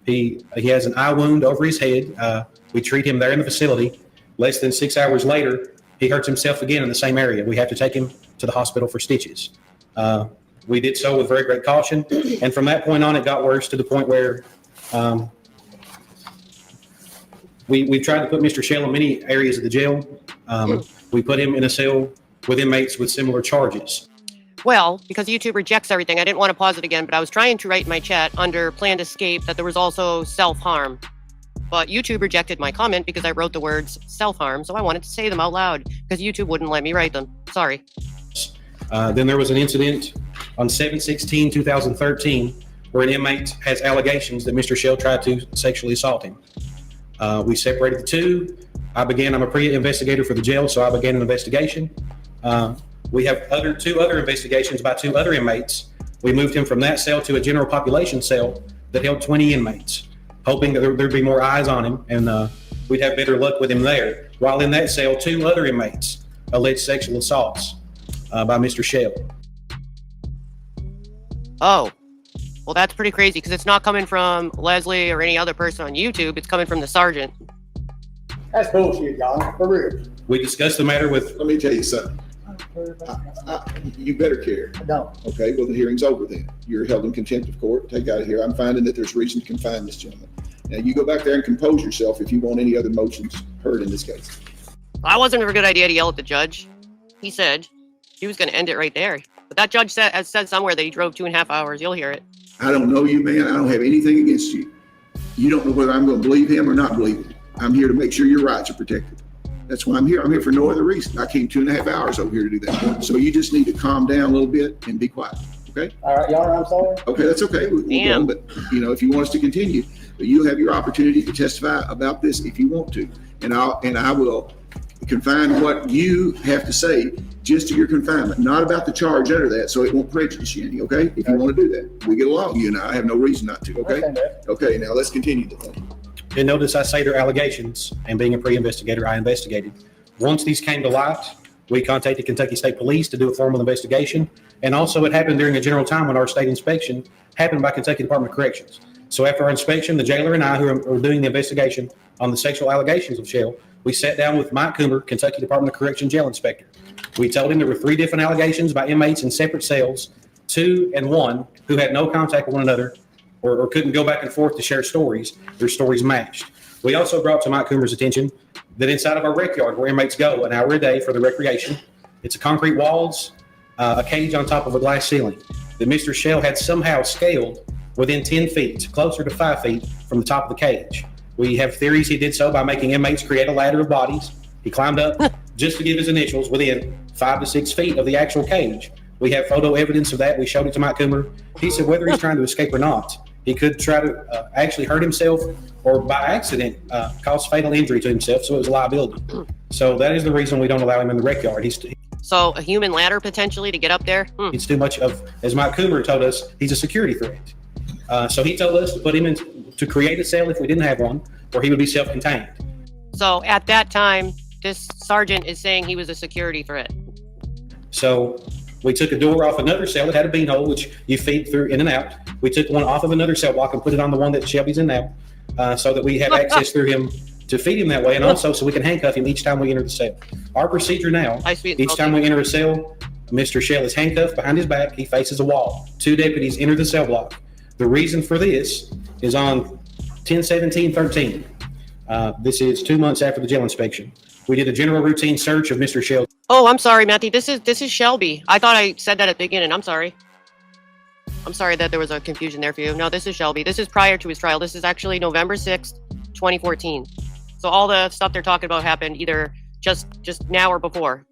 he has an eye wound over his head. We treat him there in the facility. Less than 6 hours later, he hurts himself again in the same area. We have to take him to the hospital for stitches. We did so with very great caution. And from that point on, it got worse to the point where we've tried to put Mr. Shell in many areas of the jail. We put him in a cell with inmates with similar charges. Well, because YouTube rejects everything, I didn't want to pause it again, but I was trying to write in my chat under planned escape that there was also self-harm. But YouTube rejected my comment because I wrote the words self-harm, so I wanted to say them out loud because YouTube wouldn't let me write them. Sorry. Then there was an incident on 7/16/2013 where an inmate has allegations that Mr. Shell tried to sexually assault him. We separated the two. I'm a pre-investigator for the jail, so I began an investigation. We have two other investigations by 2 other inmates. We moved him from that cell to a general population cell that held 20 inmates, hoping that there'd be more eyes on him and we'd have better luck with him there. While in that cell, 2 other inmates alleged sexual assaults by Mr. Shell. Oh, well, that's pretty crazy because it's not coming from Leslie or any other person on YouTube. It's coming from the sergeant. That's bullshit, y'all. For real. We discussed the matter with... Let me tell you something. You better care. I don't. Okay, well, the hearing's over then. You're held in contempt of court. Take out of here. I'm finding that there's reason to confine this gentleman. Now, you go back there and compose yourself if you want any other motions heard in this case. That wasn't a good idea to yell at the judge. He said he was going to end it right there. But that judge said somewhere that he drove 2.5 hours. You'll hear it. I don't know you, man. I don't have anything against you. You don't know whether I'm going to believe him or not believe him. I'm here to make sure your rights are protected. That's why I'm here. I'm here for no other reason. I came 2.5 hours over here to do that. So you just need to calm down a little bit and be quiet. Okay? All right, y'all, I'm sorry. Okay, that's okay. We'll go, but if you want us to continue, but you have your opportunity to testify about this if you want to. And I will confine what you have to say just to your confinement, not about the charge under that, so it won't prejudice you any, okay? If you want to do that. We get along, you and I have no reason not to, okay? Okay, now let's continue the thing. And notice I say they're allegations, and being a pre-investigator, I investigated. Once these came to light, we contacted Kentucky State Police to do a formal investigation. And also it happened during a general time when our state inspection happened by Kentucky Department of Corrections. So after our inspection, the jailer and I, who are doing the investigation on the sexual allegations of Shell, we sat down with Mike Coomer, Kentucky Department of Correction jail inspector. We told him there were 3 different allegations by inmates in separate cells, 2 and 1 who had no contact with one another or couldn't go back and forth to share stories. Their stories matched. We also brought to Mike Coomer's attention that inside of our rec yard, where inmates go an hour a day for the recreation, it's a concrete walls, a cage on top of a glass ceiling, that Mr. Shell had somehow scaled within 10 feet, closer to 5 feet from the top of the cage. We have theories he did so by making inmates create a ladder of bodies. He climbed up just to give his initials within 5 to 6 feet of the actual cage. We have photo evidence of that. We showed it to Mike Coomer. He said whether he's trying to escape or not, he could try to actually hurt himself or by accident cause fatal injury to himself, so it was a liability. So that is the reason we don't allow him in the rec yard. So a human ladder potentially to get up there? It's too much of, as Mike Coomer told us, he's a security threat. So he told us to put him in, to create a cell if we didn't have one, or he would be self-contained. So at that time, this sergeant is saying he was a security threat. So we took a door off another cell that had a bean hole, which you feed through in and out. We took one off of another cell block and put it on the one that Shelby's in now, so that we have access through him to feed him that way, and also so we can handcuff him each time we enter the cell. Our procedure now, each time we enter a cell, Mr. Shell is handcuffed behind his back. He faces a wall. 2 deputies enter the cell block. The reason for this is on 10/17/13. This is 2 months after the jail inspection. We did a general routine search of Mr. Shell. Oh, I'm sorry, Matthew. This is Shelby. I thought I said that at the beginning. I'm sorry. I'm sorry that there was a confusion there for you. No, this is Shelby. This is prior to his trial. This is actually November 6th, 2014. So all the stuff they're talking about happened either just now or before.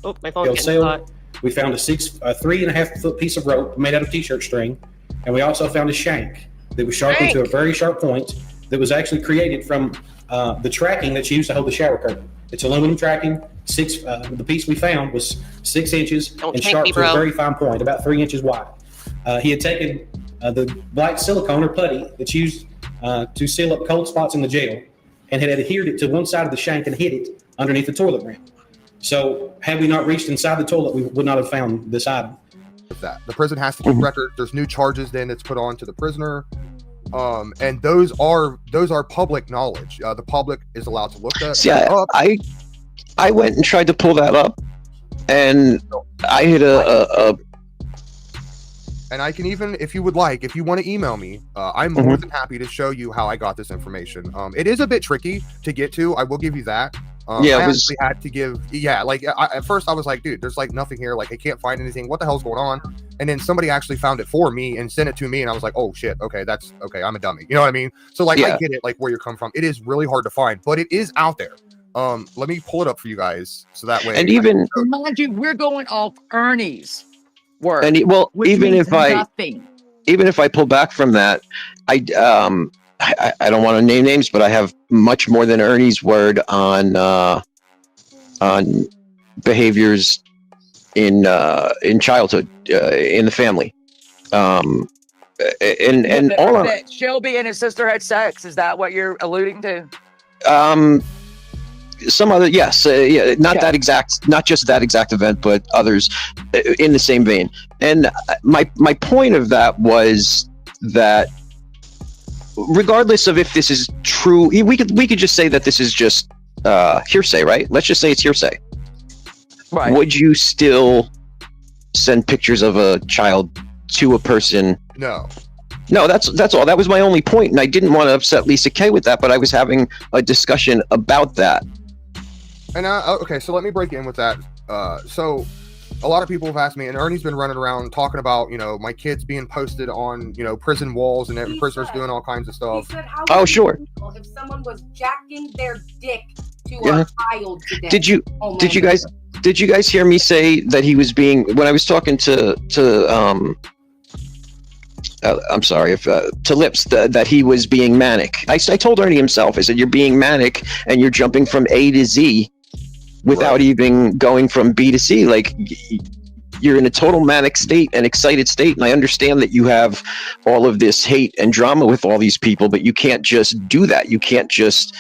Oh, my phone's getting hot. We found a 3.5 foot piece of rope made out of t-shirt string, and we also found a shank that was sharpened to a very sharp point that was actually created from the tracking that's used to hold the shower curtain. It's aluminum tracking. The piece we found was 6 inches and sharp to a very fine point, about 3 inches wide. He had taken the black silicone or putty that's used to seal up cold spots in the jail and had adhered it to one side of the shank and hid it underneath the toilet rim. So had we not reached inside the toilet, we would not have found this item. That the prison has to keep record. There's new charges then that's put on to the prisoner. And those are public knowledge. The public is allowed to look that up. I went and tried to pull that up, and I hit a and I can even, if you would like, if you want to email me, I'm more than happy to show you how I got this information. It is a bit tricky to get to. I will give you that. I actually had to give, at first I was like, dude, there's like nothing here. Like I can't find anything. What the hell's going on? And then somebody actually found it for me and sent it to me. And I was like, oh shit. Okay. That's okay. I'm a dummy. You know what I mean? So like, I get it, like where you're coming from. It is really hard to find, but it is out there. Let me pull it up for you guys. So that way. And even, mind you, we're going off Ernie's word. And even if I pull back from that, I don't want to name names, but I have much more than Ernie's word on behaviors in childhood, in the family, and all of that Shelby and his sister had sex. Is that what you're alluding to? Some other, yes, not just that exact event, but others in the same vein. And my point of that was that, regardless of if this is true, we could just say that this is just hearsay, right? Let's just say it's hearsay. Right. Would you still send pictures of a child to a person? No, that's all. That was my only point, and I didn't want to upset Lisa Kay with that, but I was having a discussion about that. And okay, so let me break in with that. So a lot of people have asked me, and Ernie's been running around talking about, my kids being posted on, prison walls and prisoners doing all kinds of stuff. Oh, sure. If someone was jacking their dick to a child today. Did you guys hear me say that he was being, when I was talking to I'm sorry, to Lips, that he was being manic. I told Ernie himself, I said, you're being manic and you're jumping from A to Z without even going from B to C. Like, you're in a total manic state and excited state. And I understand that you have all of this hate and drama with all these people, but you can't just do that. You can't just,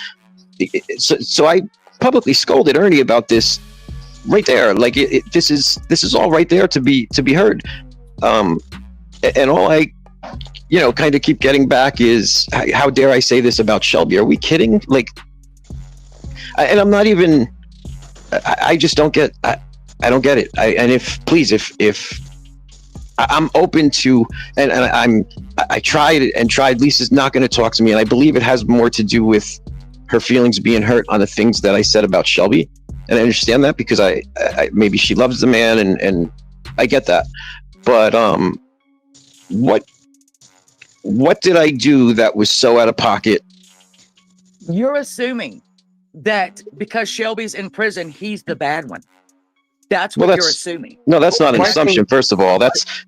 so I publicly scolded Ernie about this right there. Like this is all right there to be heard. And all I kind of keep getting back is, how dare I say this about Shelby? Are we kidding? Like, and I'm not even, I just don't get, I don't get it. If I'm open to, and I tried, Lisa's not going to talk to me. And I believe it has more to do with her feelings being hurt on the things that I said about Shelby. And I understand that because I maybe she loves the man and I get that. But, what did I do that was so out of pocket? You're assuming that because Shelby's in prison, he's the bad one. That's what you're assuming. No, that's not an assumption. First of all,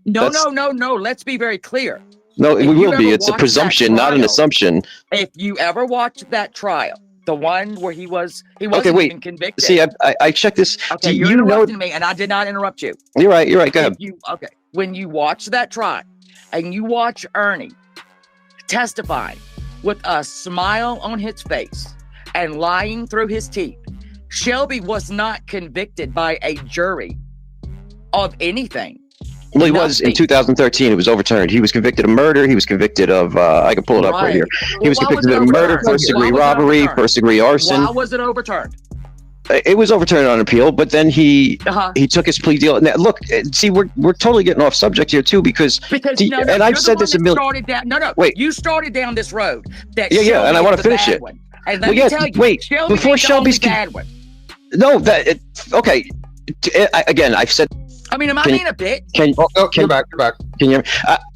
no. Let's be very clear. No, it will be. It's a presumption, not an assumption. If you ever watched that trial, the one where he wasn't even convicted. See, I checked this. Okay, you're interrupting me, and I did not interrupt you. You're right. Go ahead. When you watch that trial, and you watch Ernie testify with a smile on his face and lying through his teeth, Shelby was not convicted by a jury of anything. Well, he was in 2013. It was overturned. He was convicted of murder. He was convicted of, I can pull it up right here. He was convicted of murder, first-degree robbery, first-degree arson. Why was it overturned? It was overturned on appeal, but then he took his plea deal. Now, look, see, we're totally getting off subject here too because and I've said this a million. Wait, you started down this road. Yeah, and I want to finish it. And let me tell you, wait, Shelby before Shelby's bad one. No, okay. Again, I've said. I mean, am I being a bitch? You're back. Can you?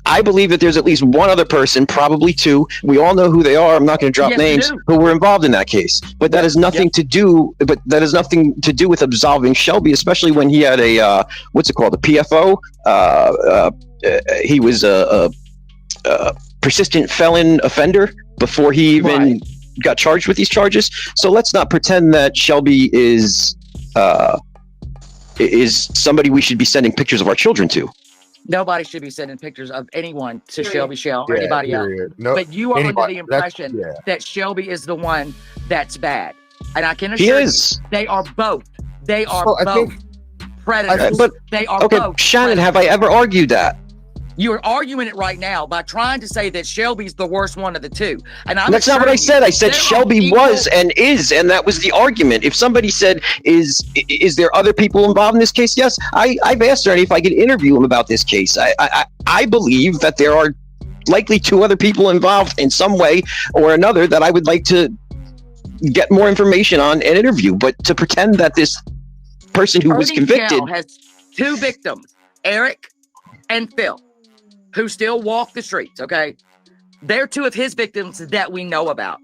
I believe that there's at least one other person, probably two. We all know who they are. I'm not going to drop names who were involved in that case. But that has nothing to do. But that has nothing to do with absolving Shelby, especially when he had a what's it called, a PFO. He was a persistent felon offender before he even got charged with these charges. So let's not pretend that Shelby is somebody we should be sending pictures of our children to. Nobody should be sending pictures of anyone to Shelby Shell or anybody else. No, but you are under the impression that Shelby is the one that's bad. And I can assure you, they are both. They are both predators. They are both. Shannon, have I ever argued that? You're arguing it right now by trying to say that Shelby's the worst one of the two. And that's not what I said. I said Shelby was and is, and that was the argument. If somebody said, is there other people involved in this case? Yes. I've asked Ernie if I could interview him about this case. I believe that there are likely two other people involved in some way or another that I would like to get more information on and interview. But to pretend that this person who was convicted has two victims, Eric and Phil, who still walk the streets, okay? They're two of his victims that we know about.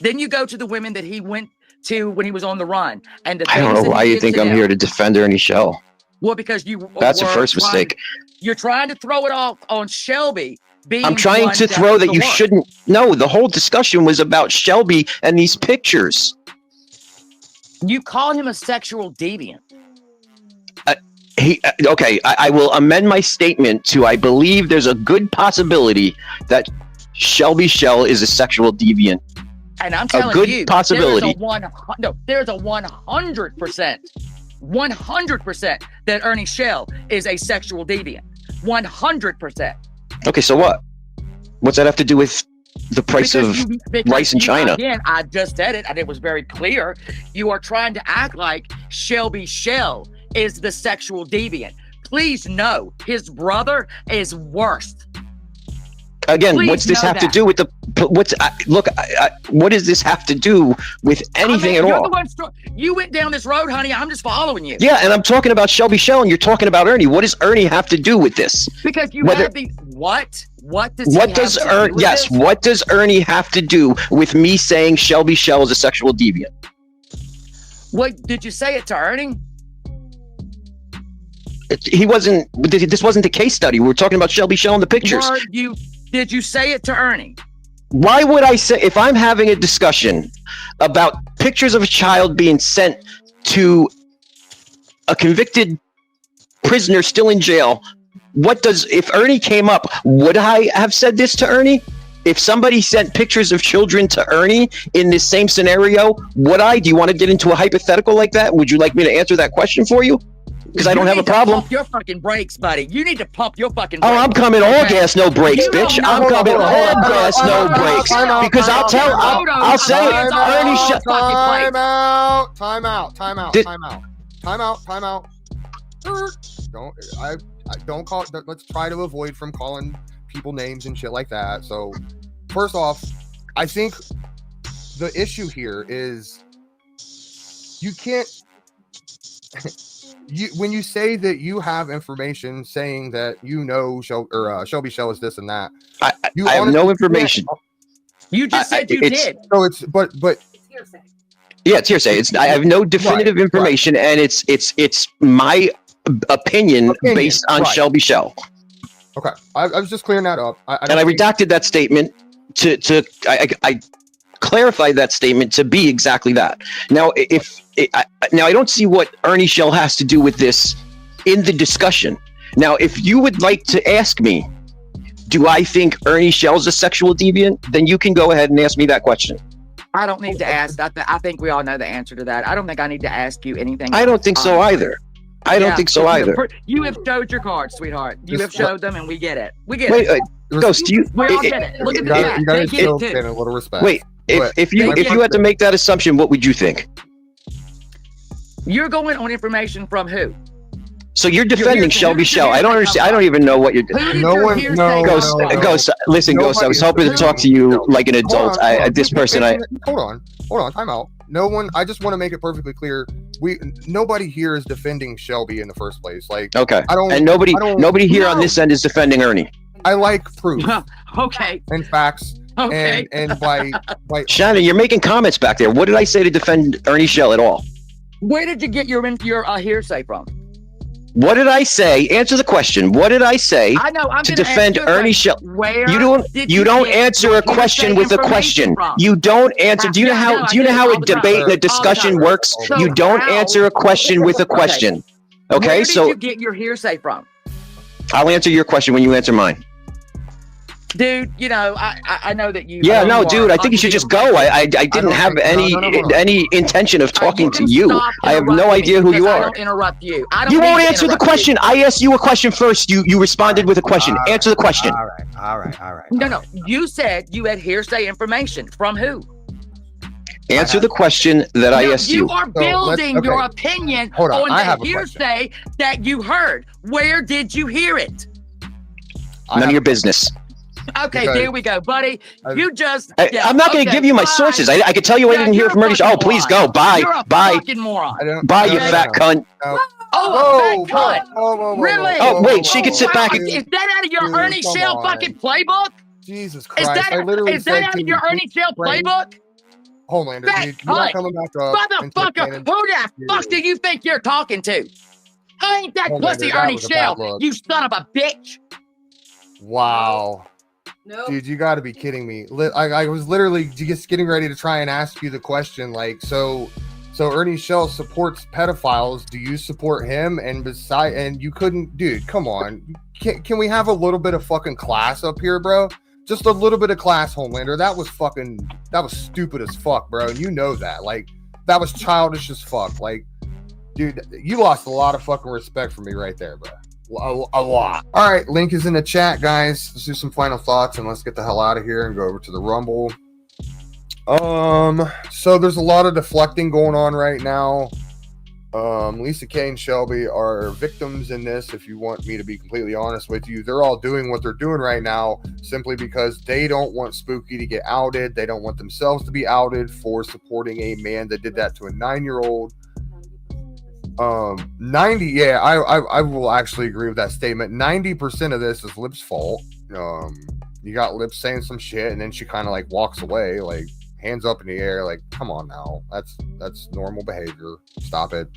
Then you go to the women that he went to when he was on the run. And I don't know why you think I'm here to defend Ernie Shell. Well, because you That's a first mistake. You're trying to throw it off on Shelby being I'm trying to throw that you shouldn't. No, the whole discussion was about Shelby and these pictures. You call him a sexual deviant. I will amend my statement to I believe there's a good possibility that Shelby Shell is a sexual deviant. And I'm telling you, a good there's possibility. a 100% that Ernie Shell is a sexual deviant. 100%. Okay, so what? What's that have to do with the price of rice in China? Again, I just said it, and it was very clear. You are trying to act like Shelby Shell is the sexual deviant. Please know his brother is worse. Again, what's this have to do with the? What does this have to do with anything at all? You went down this road, honey. I'm just following you. Yeah, and I'm talking about Shelby Shell, and you're talking about Ernie. What does Ernie have to do with this? Because you have the what? What does what does Ernie have to do with me saying Shelby Shell is a sexual deviant? What did you say it to Ernie? He wasn't. This wasn't the case study. We were talking about Shelby Shell in the pictures. Did you say it to Ernie? Why would I say, if I'm having a discussion about pictures of a child being sent to a convicted prisoner still in jail, if Ernie came up, would I have said this to Ernie? If somebody sent pictures of children to Ernie in this same scenario, would I? Do you want to get into a hypothetical like that? Would you like me to answer that question for you? because I don't have a problem. Pump your fucking brakes, buddy. You need to pump your fucking Oh, brakes. I'm coming all gas, no brakes, bitch. I'm coming all gas, no brakes. Because I'll say it. Ernie, Time out. Don't call. Let's try to avoid from calling people names and shit like that. So, first off, I think the issue here is you can't. When you say that you have information saying that Shelby Shell is this and that, I have no information. You just said you did. So it's but It's hearsay. Yeah, it's hearsay. I have no definitive information, and it's my opinion based on Shelby Shell. Okay, I was just clearing that up. I redacted that statement I clarified that statement to be exactly that. Now, now I don't see what Ernie Shell has to do with this in the discussion. Now, if you would like to ask me, do I think Ernie Shell's a sexual deviant? Then you can go ahead and ask me that question. I don't need to ask. I think we all know the answer to that. I don't think I need to ask you anything. I don't think so either. I don't think so either. You have showed your cards, sweetheart. You have showed them, and we get it. We get it. Wait, Ghost, do you? We all get it. Look at the fact. You guys They get still it too. get a little respect. Wait, if you had to make that assumption, what would you think? You're going on information from who? So you're defending Shelby Shell. I don't understand. I don't even know what you're doing. Ghost. Listen, Ghost. I was hoping to talk to you like an adult. Hold on. Time out. No one. I just want to make it perfectly clear. Nobody here is defending Shelby in the first place. Like, okay. Nobody here on this end is defending Ernie. I like proof. Okay. And facts. Okay. And by Shannon, you're making comments back there. What did I say to defend Ernie Shell at all? Where did you get your hearsay from? What did I say? Answer the question. What did I say to defend Ernie Shell? You don't answer a question with a question. You don't answer. Do you know how a debate and a discussion works? You don't answer a question with a question. Okay, where so did you get your hearsay from? I'll answer your question when you answer mine. Dude, I know that you. Yeah, no, dude, I think you should just go. I didn't have any intention of talking to you. I have no idea who you are. I don't interrupt you. You won't answer the question. I asked you a question first. You responded with a question. Answer the question. All right. No. You said you had hearsay information from who? Answer the question that I asked you. You are building your opinion on the hearsay that you heard. Where did you hear it? None of your business. Okay, there we go, buddy. You just. I'm not going to give you my sources. I could tell you I didn't hear from Ernie. Oh, please go. Bye. You're a fucking moron. Bye, you fat cunt. Oh, fat cunt. Really? Oh, wait, she can sit back. Is that out of your Ernie Shell fucking playbook? Jesus Christ. Is that out of your Ernie Shell playbook? Homelander, dude, you're not coming back up. Motherfucker, who the fuck do you think you're talking to? I ain't that pussy Ernie Shell, you son of a bitch. Wow. No. Dude, you got to be kidding me. I was literally just getting ready to try and ask you the question, like, so Ernie Shell supports pedophiles. Do you support him? And you couldn't, dude, come on. Can we have a little bit of fucking class up here, bro? Just a little bit of class, Homelander. That was stupid as fuck, bro. And you know that. Like, that was childish as fuck. Like, dude, you lost a lot of fucking respect for me right there, bro. A lot. All right, link is in the chat, guys. Let's do some final thoughts and let's get the hell out of here and go over to the Rumble. So there's a lot of deflecting going on right now. Lisa Kay and Shelby are victims in this. If you want me to be completely honest with you, they're all doing what they're doing right now simply because they don't want Spooky to get outed. They don't want themselves to be outed for supporting a man that did that to a 9-year-old. 90, yeah, I will actually agree with that statement. 90% of this is Lip's fault. You got Lip saying some shit and then she kind of like walks away, like hands up in the air, like, come on now, that's normal behavior, stop it.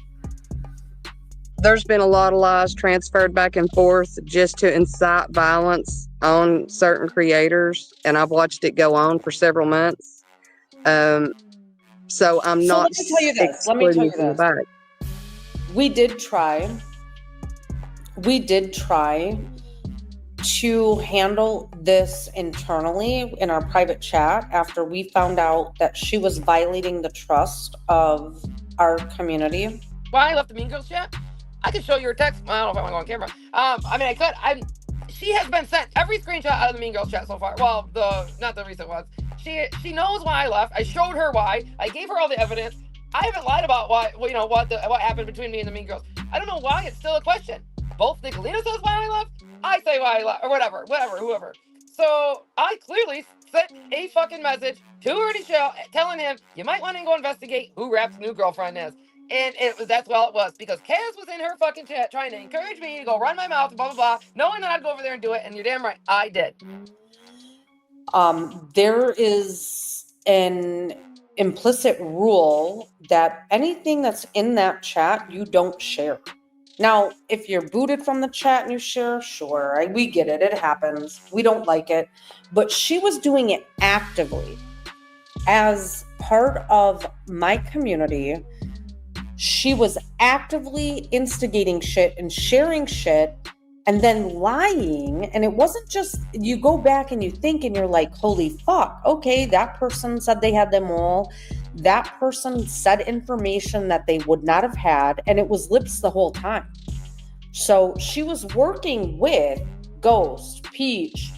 There's been a lot of lies transferred back and forth just to incite violence on certain creators, and I've watched it go on for several months. So I'm not. Let me tell you this. We did try to handle this internally in our private chat after we found out that she was violating the trust of our community. Why I left the Mean Girls chat? I can show you her text. I don't know if I want to go on camera. I mean, I could. She has been sent every screenshot out of the Mean Girls chat so far. Well, not the recent ones. She knows why I left. I showed her why. I gave her all the evidence. I haven't lied about what happened between me and the Mean Girls. I don't know why it's still a question. Both Nicolina says why I left. I say why I left, or whoever. So I clearly sent a fucking message to Ernie Shell telling him you might want to go investigate who Rap's new girlfriend is. And that's all it was, because Kaz was in her fucking chat trying to encourage me to go run my mouth and blah, blah, blah, knowing that I'd go over there and do it, and you're damn right, I did. There is an implicit rule that anything that's in that chat, you don't share. Now, if you're booted from the chat and you share, sure, we get it. It happens. We don't like it. But she was doing it actively. As part of my community, she was actively instigating shit and sharing shit and then lying. And it wasn't just, you go back and you think and you're like, holy fuck, okay, that person said they had them all. That person said information that they would not have had, and it was lips the whole time. So she was working with Ghost, Peach,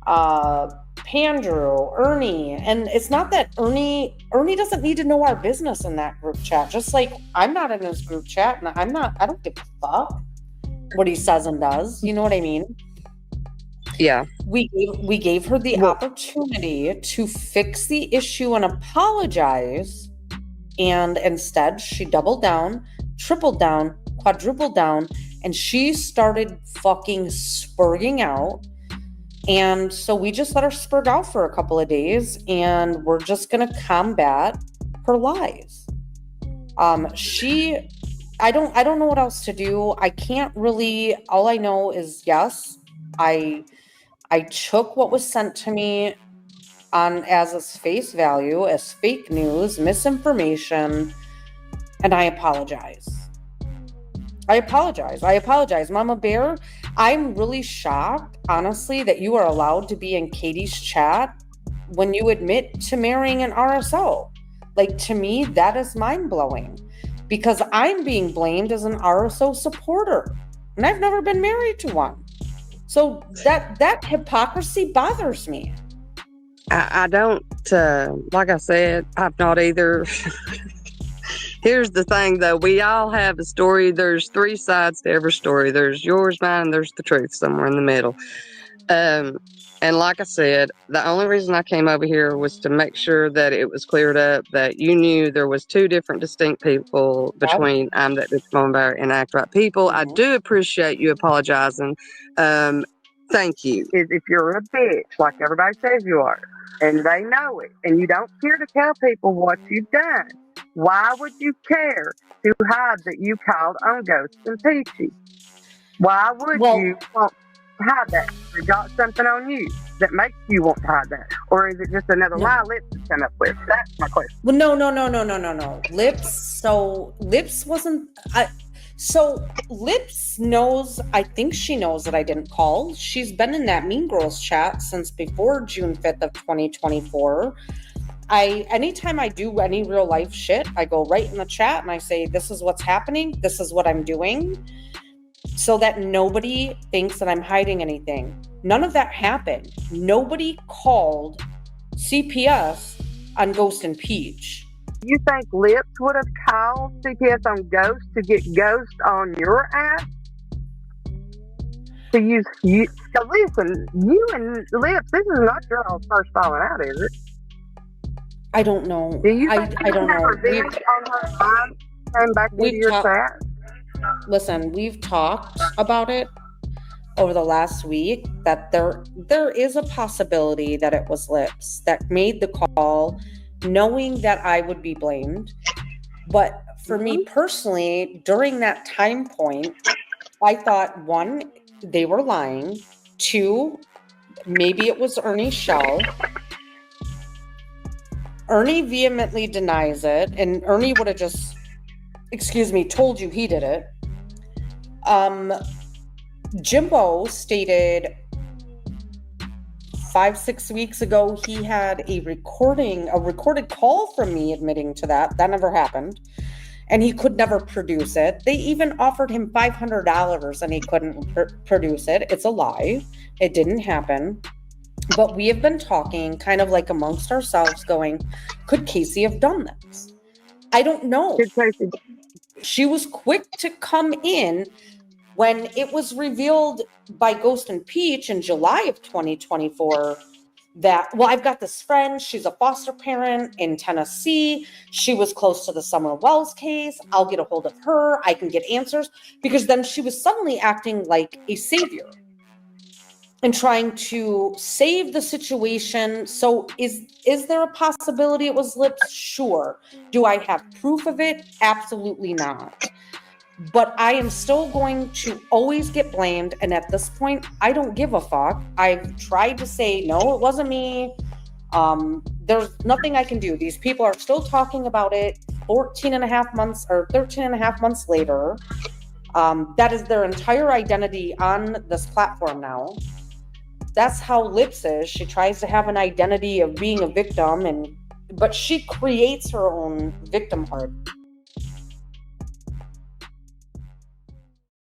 Pandrew, Ernie, and it's not that Ernie doesn't need to know our business in that group chat. Just like I'm not in his group chat, and I don't give a fuck what he says and does. You know what I mean? Yeah. We gave her the opportunity to fix the issue and apologize, and instead she doubled down, tripled down, quadrupled down, and she started fucking spurging out. And so we just let her spurg out for a couple of days, and we're just gonna combat her lies. I don't know what else to do. I can't really, all I know is yes, I took what was sent to me as its face value, as fake news, misinformation, and I apologize. I apologize. Mama Bear, I'm really shocked, honestly, that you are allowed to be in Katie's chat when you admit to marrying an RSO. Like, to me, that is mind-blowing, because I'm being blamed as an RSO supporter, and I've never been married to one. So that hypocrisy bothers me. I don't, like I said, I've not either. Here's the thing, though. We all have a story. There's three sides to every story. There's yours, mine, and there's the truth somewhere in the middle. And like I said, the only reason I came over here was to make sure that it was cleared up, that you knew there was two different distinct people between I'm that bitch mama bear and Act Right People. I do appreciate you apologizing. Thank you. If you're a bitch, like everybody says you are, and they know it, and you don't care to tell people what you've done, why would you care to hide that you called on Ghost and Peachy? Why would you want to hide that? They got something on you that makes you want to hide that, or is it just another lie Lips has come up with? That's my question. Well, no. Lips wasn't. So Lips knows. I think she knows that I didn't call. She's been in that Mean Girls chat since before June 5th of 2024. Anytime I do any real life shit, I go right in the chat and I say, this is what's happening. This is what I'm doing, so that nobody thinks that I'm hiding anything. None of that happened. Nobody called CPS on Ghost and Peach. You think Lips would have called CPS on Ghost to get Ghost on your ass? So listen, you and Lips, this is not your all first falling out, is it? I don't know. Do you I don't know. Listen, we've talked about it over the last week, that there is a possibility that it was Lips that made the call, knowing that I would be blamed. But for me personally, during that time point, I thought, one, they were lying. Two, maybe it was Ernie Shell. Ernie vehemently denies it, and Ernie would have just, told you he did it. Jimbo stated 5-6 weeks ago he had a recorded call from me admitting to that. That never happened. and he could never produce it. They even offered him $500 and he couldn't produce it. It's a lie. It didn't happen. But we have been talking kind of like amongst ourselves going, could Casey have done this? I don't know. She was quick to come in when it was revealed by Ghost and Peach in July of 2024 that, well, I've got this friend, she's a foster parent in Tennessee. She was close to the Summer Wells case. I'll get a hold of her. I can get answers. Because then she was suddenly acting like a savior and trying to save the situation. So is there a possibility it was Lips? Sure. Do I have proof of it? Absolutely not. But I am still going to always get blamed. And at this point, I don't give a fuck. I've tried to say, no, it wasn't me. There's nothing I can do. These people are still talking about it 14 and a half months or 13 and a half months later. That is their entire identity on this platform now. That's how Lips is. She tries to have an identity of being a victim, but she creates her own victimhood.